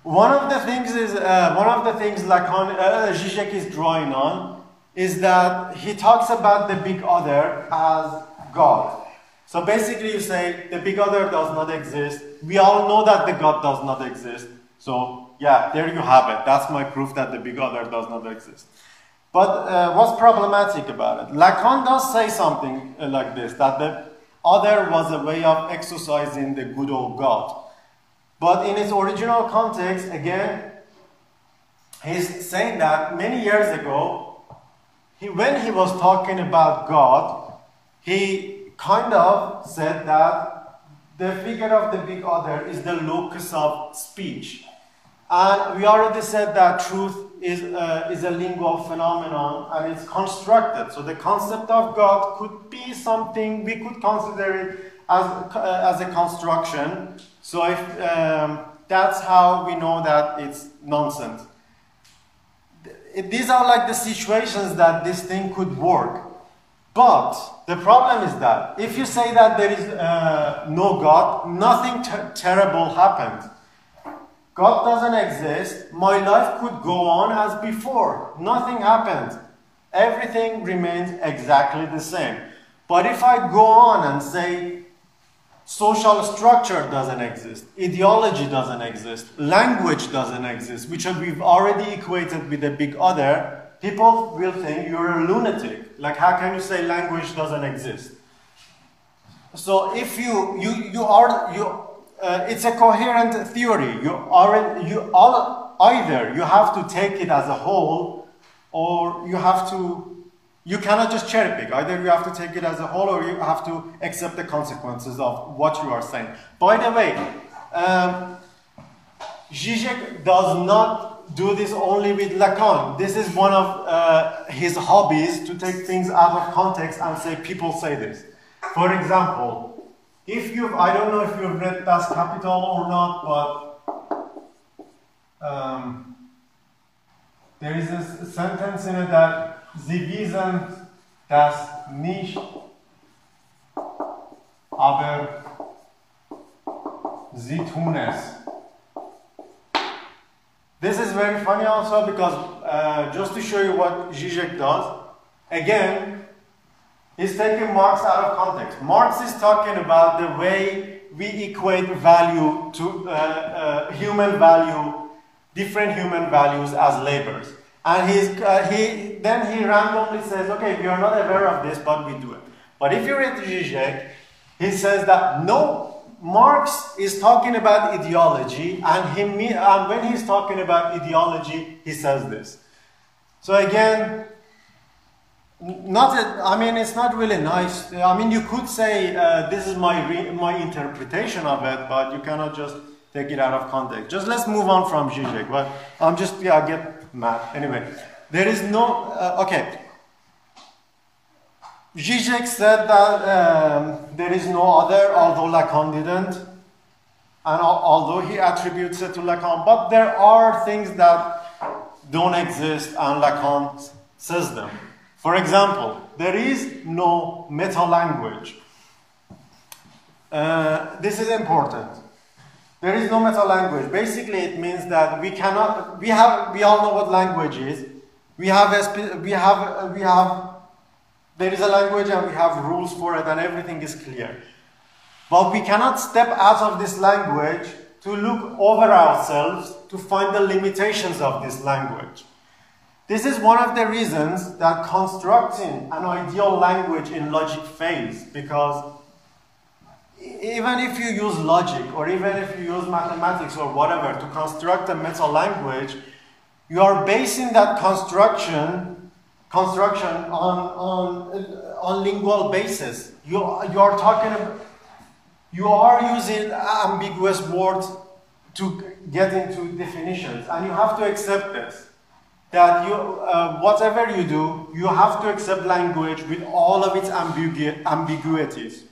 One of the things Lacan, Zizek is drawing on is that he talks about the big other as God. So basically you say the big other does not exist. We all know that the God does not exist. So yeah, there you have it. That's my proof that the big other does not exist. But what's problematic about it? Lacan does say something like this, that the other was a way of exercising the good old God. But in its original context, again, he's saying that many years ago, when he was talking about God, he kind of said that the figure of the big other is the locus of speech. And we already said that truth is a lingual phenomenon and it's constructed. So the concept of God could be something, we could consider it as a construction. So if that's how we know that it's nonsense. These are like the situations that this thing could work. But the problem is that if you say that there is no God, nothing terrible happens. God doesn't exist, my life could go on as before. Nothing happens. Everything remains exactly the same. But if I go on and say social structure doesn't exist, ideology doesn't exist, language doesn't exist, which we've already equated with the big other, people will think you're a lunatic. Like, how can you say language doesn't exist? So if it's a coherent theory. Either you have to take it as a whole, or you cannot just cherry pick. Either you have to take it as a whole, or you have to accept the consequences of what you are saying. By the way, Zizek does not do this only with Lacan. This is one of his hobbies, to take things out of context and say people say this. For example, I don't know if you've read Das Kapital or not, but there is a sentence in it that Sie wissen das nicht, aber Sie tun es. This is very funny also because just to show you what Zizek does, again, he's taking Marx out of context. Marx is talking about the way we equate value to human value, different human values as labors. And then he randomly says, okay, we are not aware of this, but we do it. But if you read Zizek, he says that no, Marx is talking about ideology, and when he's talking about ideology, he says this. So again, it's not really nice. I mean, you could say this is my interpretation of it, but you cannot just take it out of context. Just let's move on from Zizek. But I get mad. Anyway, there is no okay. Zizek said that there is no other, although Lacan didn't, and although he attributes it to Lacan, but there are things that don't exist, and Lacan says them. For example, there is no meta-language. This is important. There is no meta-language. Basically, it means that we all know what language is. There is a language and we have rules for it and everything is clear. But we cannot step out of this language to look over ourselves to find the limitations of this language. This is one of the reasons that constructing an ideal language in logic fails, because even if you use logic, or even if you use mathematics or whatever to construct a meta language, you are basing that construction on lingual basis. You are using ambiguous words to get into definitions, and you have to accept this. That whatever you do, you have to accept language with all of its ambiguities.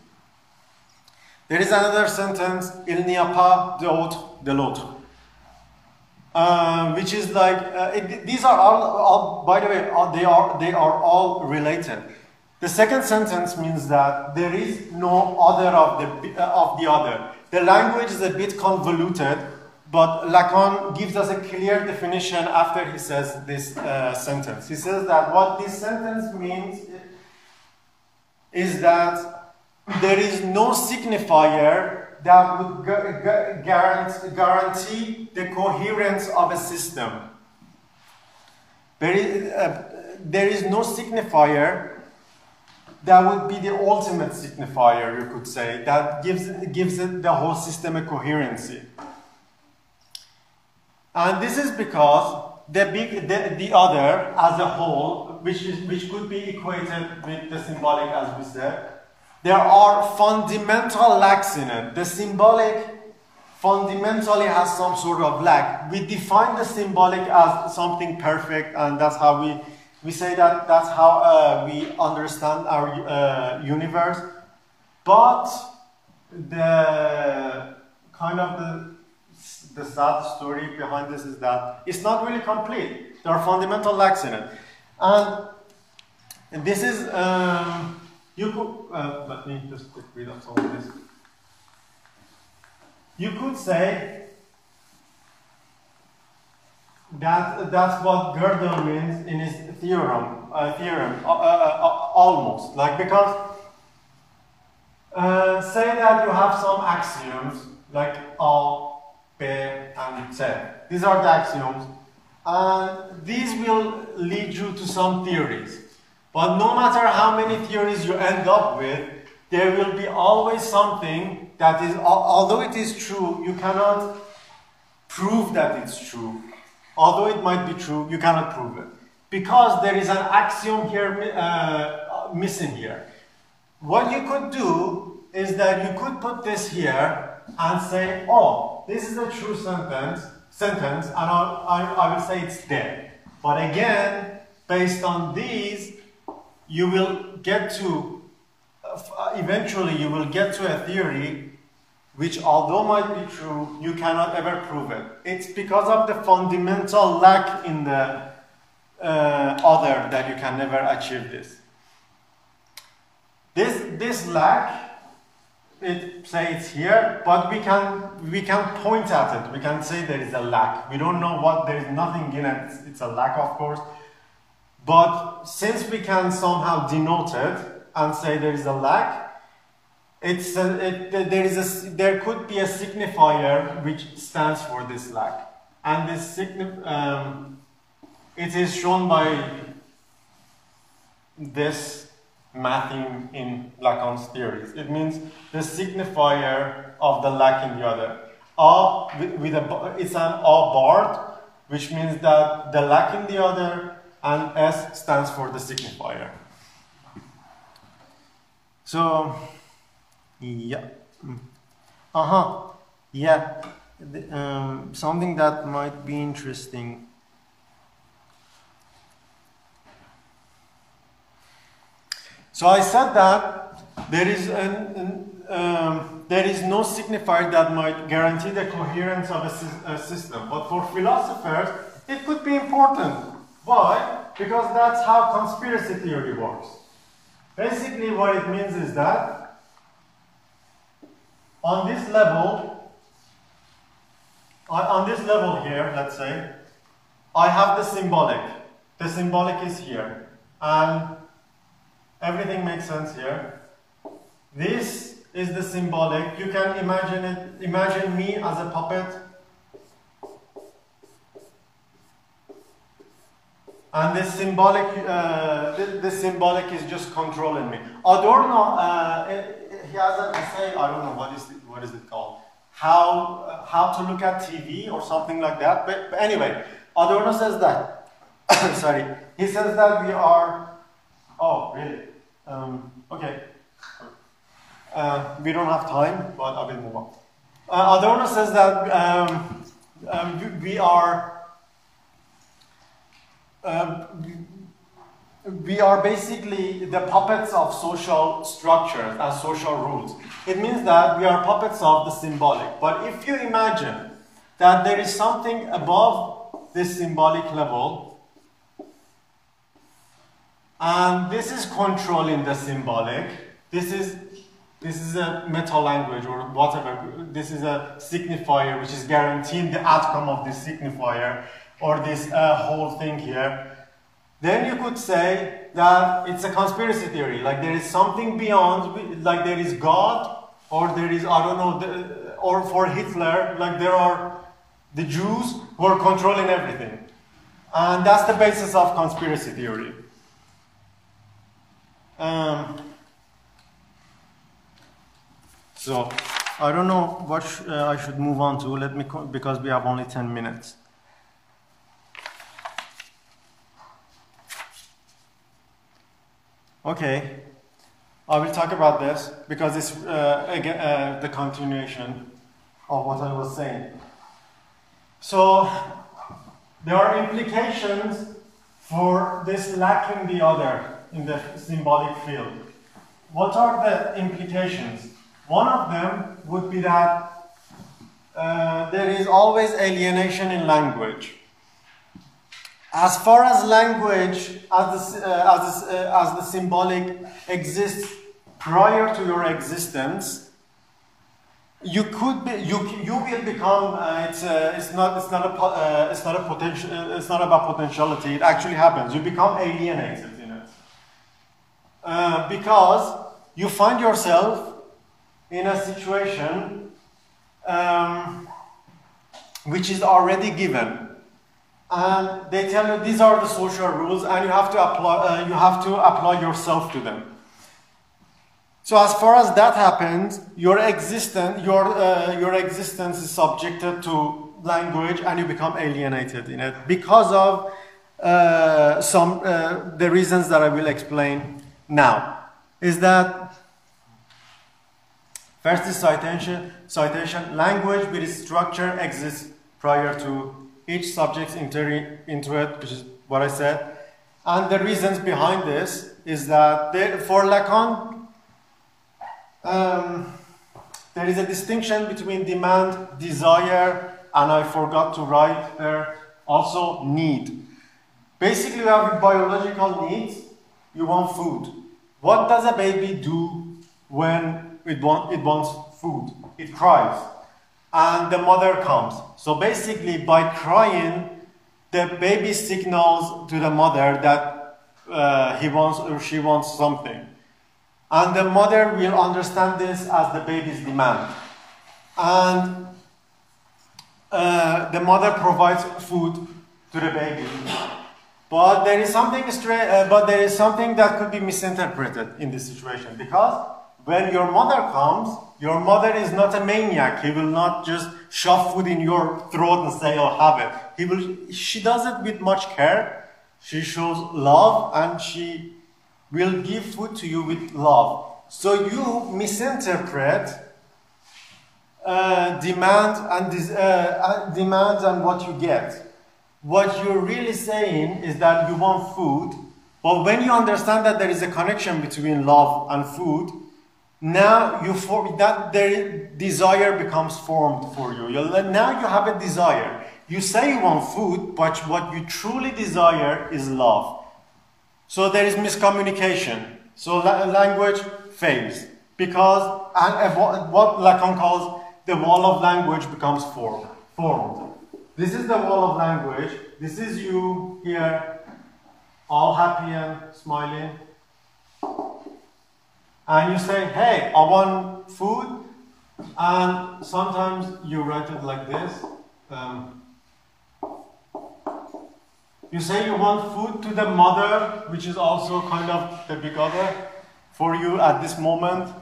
There is another sentence, il n'y a pas d'autre de l'autre, which is like, these are all, by the way, they are all related. The second sentence means that there is no other of the other. The language is a bit convoluted, but Lacan gives us a clear definition after he says this sentence. He says that what this sentence means is that there is no signifier that would guarantee the coherence of a system. There is no signifier that would be the ultimate signifier, you could say, that gives it the whole system a coherency. And this is because the other as a whole, which could be equated with the symbolic, as we said, there are fundamental lacks in it. The symbolic fundamentally has some sort of lack. We define the symbolic as something perfect, and that's how we say that's how we understand our universe. But the kind of the sad story behind this is that it's not really complete. There are fundamental lacks in it. And this is, you could, let me just read up some of this. You could say that that's what Gödel means in his theorem, almost. Like, because, say that you have some axioms, like A, B, and C. These are the axioms, and these will lead you to some theories. But no matter how many theories you end up with, there will be always something that is, although it is true, you cannot prove that it's true. Although it might be true, you cannot prove it. Because there is an axiom here missing here. What you could do is that you could put this here and say, oh, this is a true sentence, and I will say it's there. But again, based on these, you will get to, eventually you will get to a theory which, although might be true, you cannot ever prove it. It's because of the fundamental lack in the other that you can never achieve this. This lack, say it's here, but we can point at it. We can say there is a lack. We don't know what, there is nothing in it. It's a lack, of course. But since we can somehow denote it and say there is a lack, there could be a signifier which stands for this lack, and this it is shown by this mathing in Lacan's theories. It means the signifier of the lack in the other. It's an A barred, which means that the lack in the other, and S stands for the signifier. So, yeah. Yeah. Something that might be interesting. So I said that there is no signifier that might guarantee the coherence of a system. But for philosophers, it could be important. Why? Because that's how conspiracy theory works. Basically, what it means is that on this level here, let's say, I have the symbolic. The symbolic is here. And everything makes sense here. This is the symbolic. You can imagine it. Imagine me as a puppet, and this symbolic is just controlling me. Adorno, he has an essay. I don't know what is it called. How to look at TV or something like that. But anyway, Adorno says that. Sorry, he says that we are. Oh, really? Okay. We don't have time, but I will move on. Adorno says that we are basically the puppets of social structures and social rules. It means that we are puppets of the symbolic. But if you imagine that there is something above this symbolic level, and this is controlling the symbolic, this is a meta language or whatever, this is a signifier which is guaranteeing the outcome of this signifier or this whole thing here, then you could say that it's a conspiracy theory, like there is something beyond, like there is God, or there is, I don't know, or for Hitler, like there are the Jews who are controlling everything. And that's the basis of conspiracy theory. So, I don't know what I should move on to, because we have only 10 minutes. Okay, I will talk about this because it's again the continuation of what I was saying. So there are implications for this lacking the other in the symbolic field. What are the implications? One of them would be that there is always alienation in language. As far as language, as the symbolic exists prior to your existence, you will become. It's not about potentiality. It actually happens. You become alienated in it because you find yourself in a situation which is already given. And they tell you these are the social rules, and you have to apply yourself to them. So as far as that happens, your existence is subjected to language, and you become alienated in it because of the reasons that I will explain now. Is that first is citation. Language with its structure exists prior to each subject's entering into it, which is what I said. And the reasons behind this is that for Lacan, there is a distinction between demand, desire, and I forgot to write there, also need. Basically, you have biological needs. You want food. What does a baby do when it wants food? It cries. And the mother comes. So basically, by crying, the baby signals to the mother that he wants or she wants something. And the mother will understand this as the baby's demand. And the mother provides food to the baby. But there is something that could be misinterpreted in this situation, because when your mother comes, your mother is not a maniac. He will not just shove food in your throat and say, "Oh, have it." She does it with much care. She shows love, and she will give food to you with love. So you misinterpret demands and what you get. What you're really saying is that you want food, but when you understand that there is a connection between love and food, now their desire becomes formed for you. Now you have a desire. You say you want food, but what you truly desire is love. So there is miscommunication. So language fails because what Lacan calls the wall of language becomes formed. This is the wall of language. This is you here, all happy and smiling. and you say, hey, I want food, and sometimes you write it like this. You say you want food to the mother, which is also kind of the big other for you at this moment.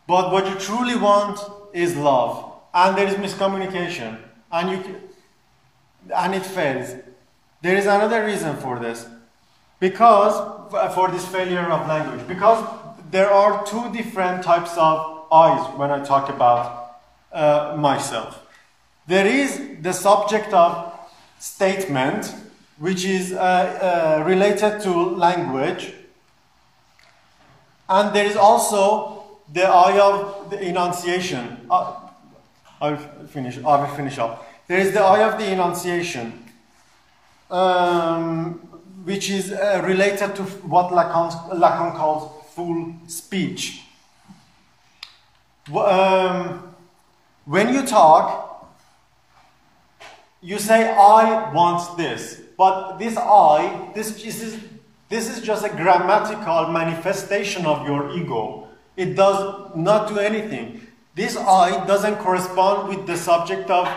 But what you truly want is love. And there is miscommunication. And it fails. There is another reason for this. For this failure of language. Because there are two different types of I's when I talk about myself. There is the subject of statement, which is related to language. And there is also the I of the enunciation. I will finish up. There is the I of the enunciation, which is related to what Lacan calls full speech. When you talk, you say, I want this. But this I, this is just a grammatical manifestation of your ego. It does not do anything. This I doesn't correspond with the subject of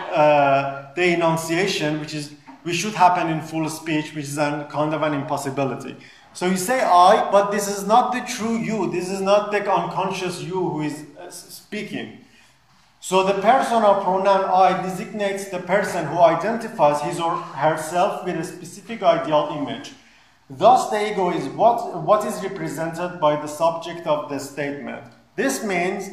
the enunciation, which should happen in full speech, which is kind of an impossibility. So you say I, but this is not the true you. This is not the unconscious you who is speaking. So the personal pronoun I designates the person who identifies his or herself with a specific ideal image. Thus the ego is what is represented by the subject of the statement. This means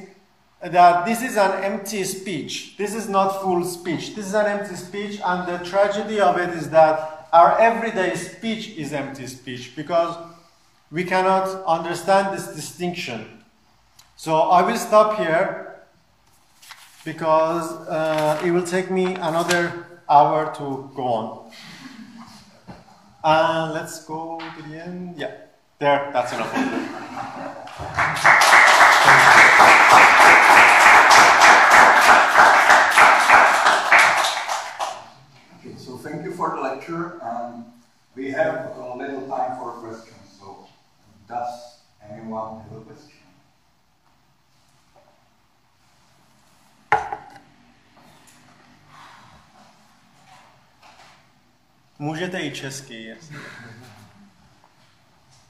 that this is an empty speech. This is not full speech. This is an empty speech, and the tragedy of it is that our everyday speech is empty speech because we cannot understand this distinction. So I will stop here because it will take me another hour to go on. And let's go to the end. Yeah, there, that's enough. Okay, so thank you for the lecture. We have a little time for questions. So, does anyone have a question? Můžete i česky, yes.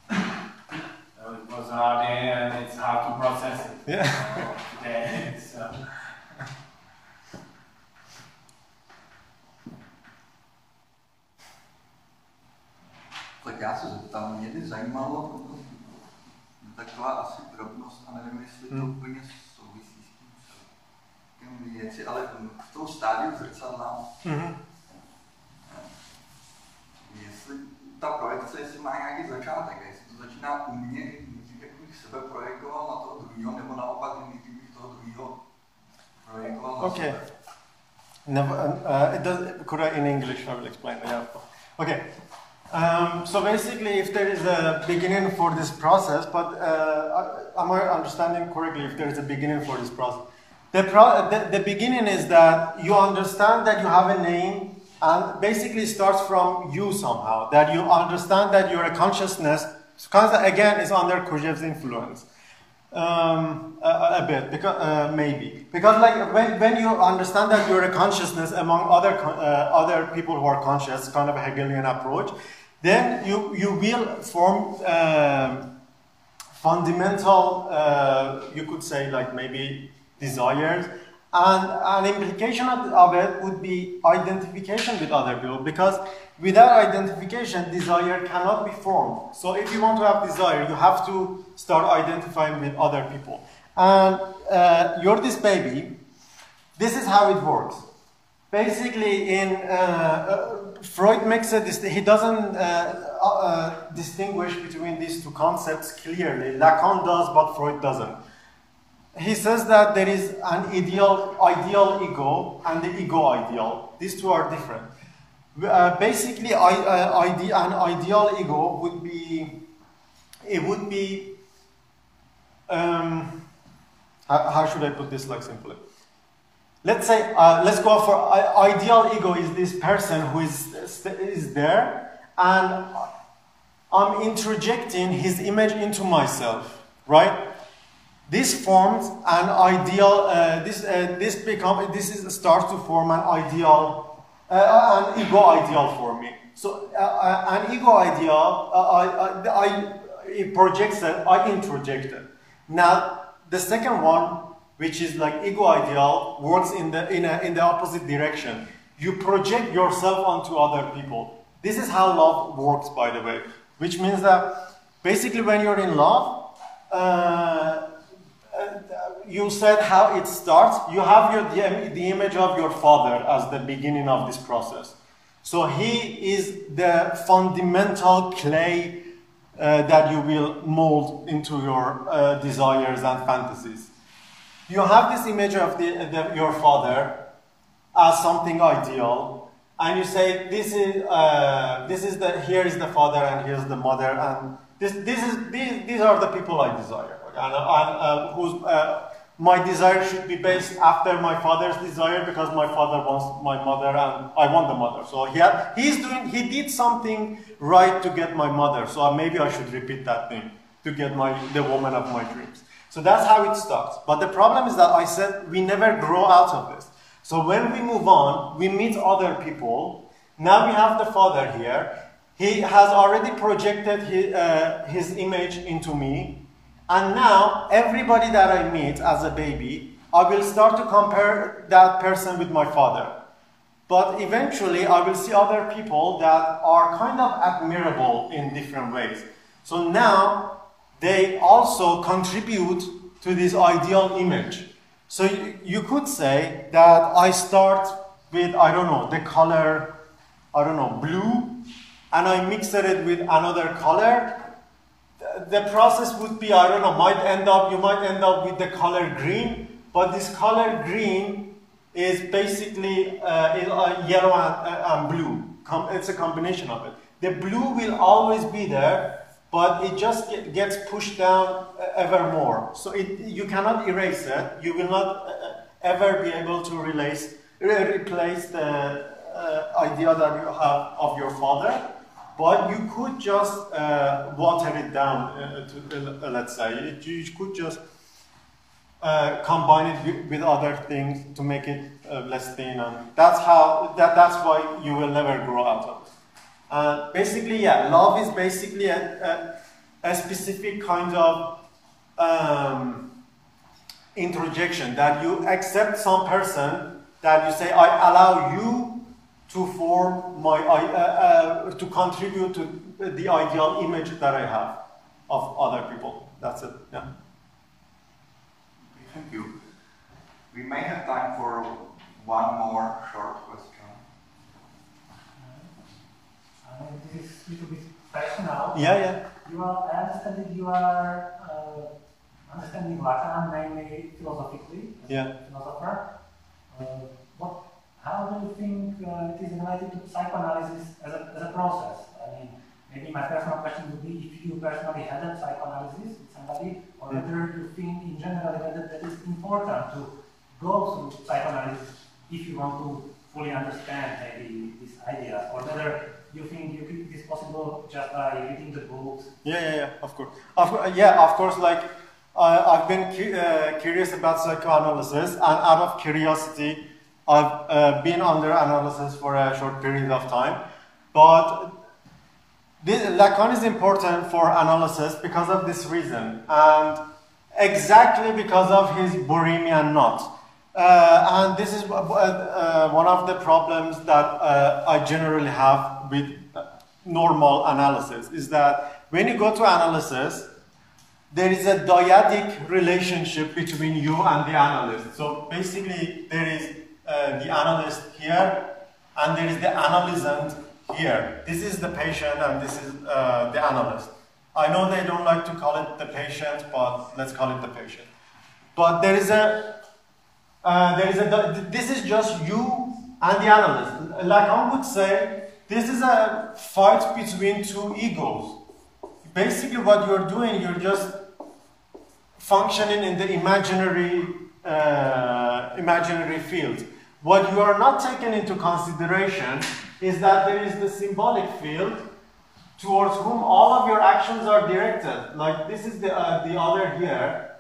It was an idea and it's hard to process it. Yeah. Today it's, Tak já se zeptám, mě by zajímalo taková asi drobnost, a nevím, jestli to úplně souvisí s tím celkem věci, ale v tom stádiu zrcadla, jestli ta projekce, jestli má nějaký začátek, jestli to začíná u mě, jak bych sebe projekoval na toho druhého, nebo naopak, kdybych toho druhého projekoval na sebe. No, could I, in English, I will explain. Yeah. Okay. So basically, if there is a beginning for this process, but am I understanding correctly if there is a beginning for this process? The beginning is that you understand that you have a name, and basically starts from you somehow, that you understand that you're a consciousness, again, is under Kojève's influence. A bit, because, maybe. Because like when you understand that you're a consciousness among other people who are conscious, kind of a Hegelian approach, then you will form fundamental, you could say like maybe desires, and an implication of it would be identification with other people, because without identification, desire cannot be formed. So if you want to have desire, you have to start identifying with other people. And you're this baby. This is how it works. Basically, Freud makes he doesn't distinguish between these two concepts clearly. Lacan does, but Freud doesn't. He says that there is an ideal ego and the ego ideal. These two are different. Basically, an ideal ego would be, how should I put this like simply? Let's say, let's go for ideal ego is this person who is there, and I'm interjecting his image into myself, right? this forms an ideal. This starts to form an ideal, an ego ideal for me. So an ego ideal, it projects it. I introject it. Now the second one, which is like ego ideal, works in the opposite direction. You project yourself onto other people. This is how love works, by the way. Which means that basically when you're in love, you said how it starts. You have the image of your father as the beginning of this process. So he is the fundamental clay that you will mold into your desires and fantasies. You have this image of your father as something ideal, and you say here is the father and here's the mother, and these are the people I desire, and my desire should be based after my father's desire, because my father wants my mother and I want the mother. So he did something right to get my mother, so maybe I should repeat that thing to get the woman of my dreams. So that's how it starts. But the problem is that I said we never grow out of this. So when we move on, we meet other people. Now we have the father here. He has already projected his image into me. And now everybody that I meet as a baby, I will start to compare that person with my father. But eventually I will see other people that are kind of admirable in different ways. So now they also contribute to this ideal image. So you could say that I start with, I don't know, the color, I don't know, blue, and I mix it with another color. The process would be, I don't know, you might end up with the color green, but this color green is basically yellow and blue. It's a combination of it. The blue will always be there, but it just gets pushed down ever more. So you cannot erase it. You will not ever be able to replace the idea that you have of your father, but you could just water it down, let's say. You could just combine it with other things to make it less thin, and that's why you will never grow out of it. Basically, yeah, love is basically a specific kind of introjection, that you accept some person, that you say, I allow you to form to contribute to the ideal image that I have of other people. That's it, yeah. Thank you. We may have time for one more short question. This is a little bit personal. Yeah. I understand that you are understanding Lacan mainly philosophically, as a philosopher. How do you think it is related to psychoanalysis as a process? I mean, maybe my personal question would be if you personally had a psychoanalysis with somebody, or whether you think in general that it is important to go through psychoanalysis if you want to fully understand maybe these ideas, or whether you think it is possible just by reading the books? Yeah, of course. Of course, like, I've been curious about psychoanalysis, and out of curiosity, I've been under analysis for a short period of time. But Lacan is important for analysis because of this reason, and exactly because of his Borremian knot. And this is one of the problems that I generally have with normal analysis, is that when you go to analysis, there is a dyadic relationship between you and the analyst. So basically, there is the analyst here, and there is the analysant here. This is the patient, and this is the analyst. I know they don't like to call it the patient, but let's call it the patient. But this is just you and the analyst. Lacan would say this is a fight between two egos. Basically, what you're doing, you're just functioning in the imaginary field. What you are not taking into consideration is that there is the symbolic field towards whom all of your actions are directed. Like, this is the other here.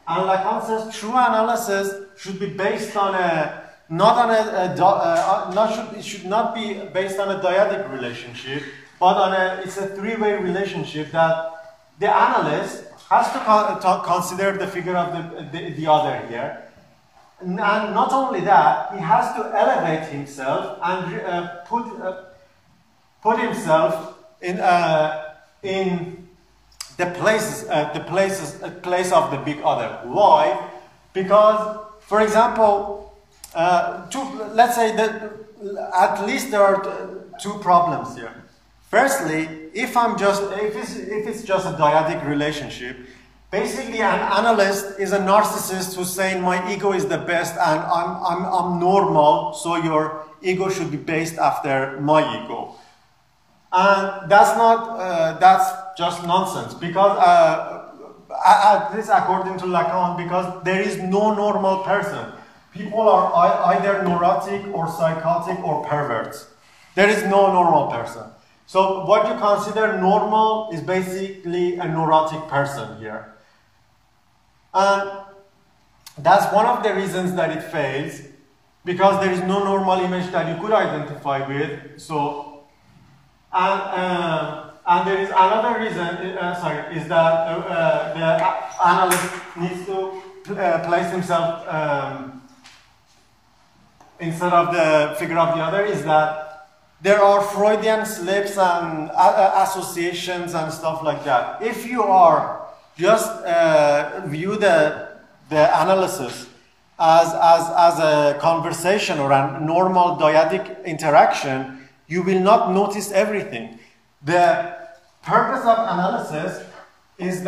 And Lacan says true analysis should be based on a it should not be based on a dyadic relationship, but on it's a three-way relationship that the analyst has to consider the figure of the other here. And not only that, he has to elevate himself and put himself in the place of the big other. Why? Because, for example, let's say that at least there are two problems here. Firstly, if it's just a dyadic relationship, basically an analyst is a narcissist who's saying my ego is the best and I'm normal, so your ego should be based after my ego. And that's just nonsense, because at least according to Lacan, because there is no normal person. People are either neurotic or psychotic or perverts. There is no normal person. So what you consider normal is basically a neurotic person here. And that's one of the reasons that it fails, because there is no normal image that you could identify with. So, and there is another reason, is that the analyst needs to place himself instead of the figure of the other, is that there are Freudian slips and associations and stuff like that. If you are just view the analysis as a conversation or a normal dyadic interaction, you will not notice everything. The purpose of analysis is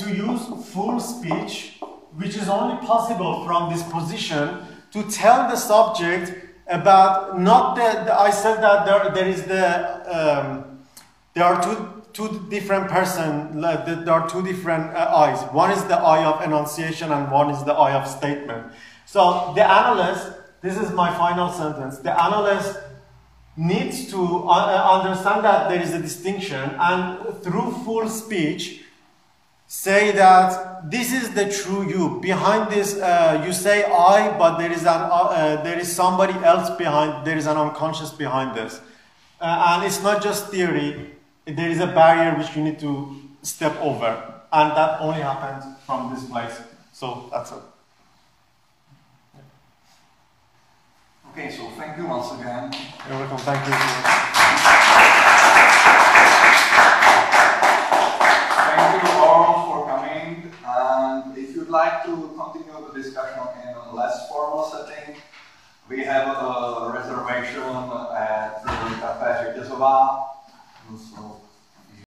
to use full speech, which is only possible from this position, to tell the subject about not I said that there are two different persons. There are two different eyes. One is the eye of enunciation and one is the eye of statement. So the analyst, this is my final sentence, the analyst needs to understand that there is a distinction, and through full speech say that this is the true you. Behind this, you say I, but there is somebody else behind. There is an unconscious behind this, and it's not just theory. There is a barrier which you need to step over, and that only happens from this place. So that's it. Okay, so thank you once again. You're welcome. Thank you. Thank you all for coming. And if you'd like to continue the discussion in a less formal setting, we have a reservation at the Café Řetězová.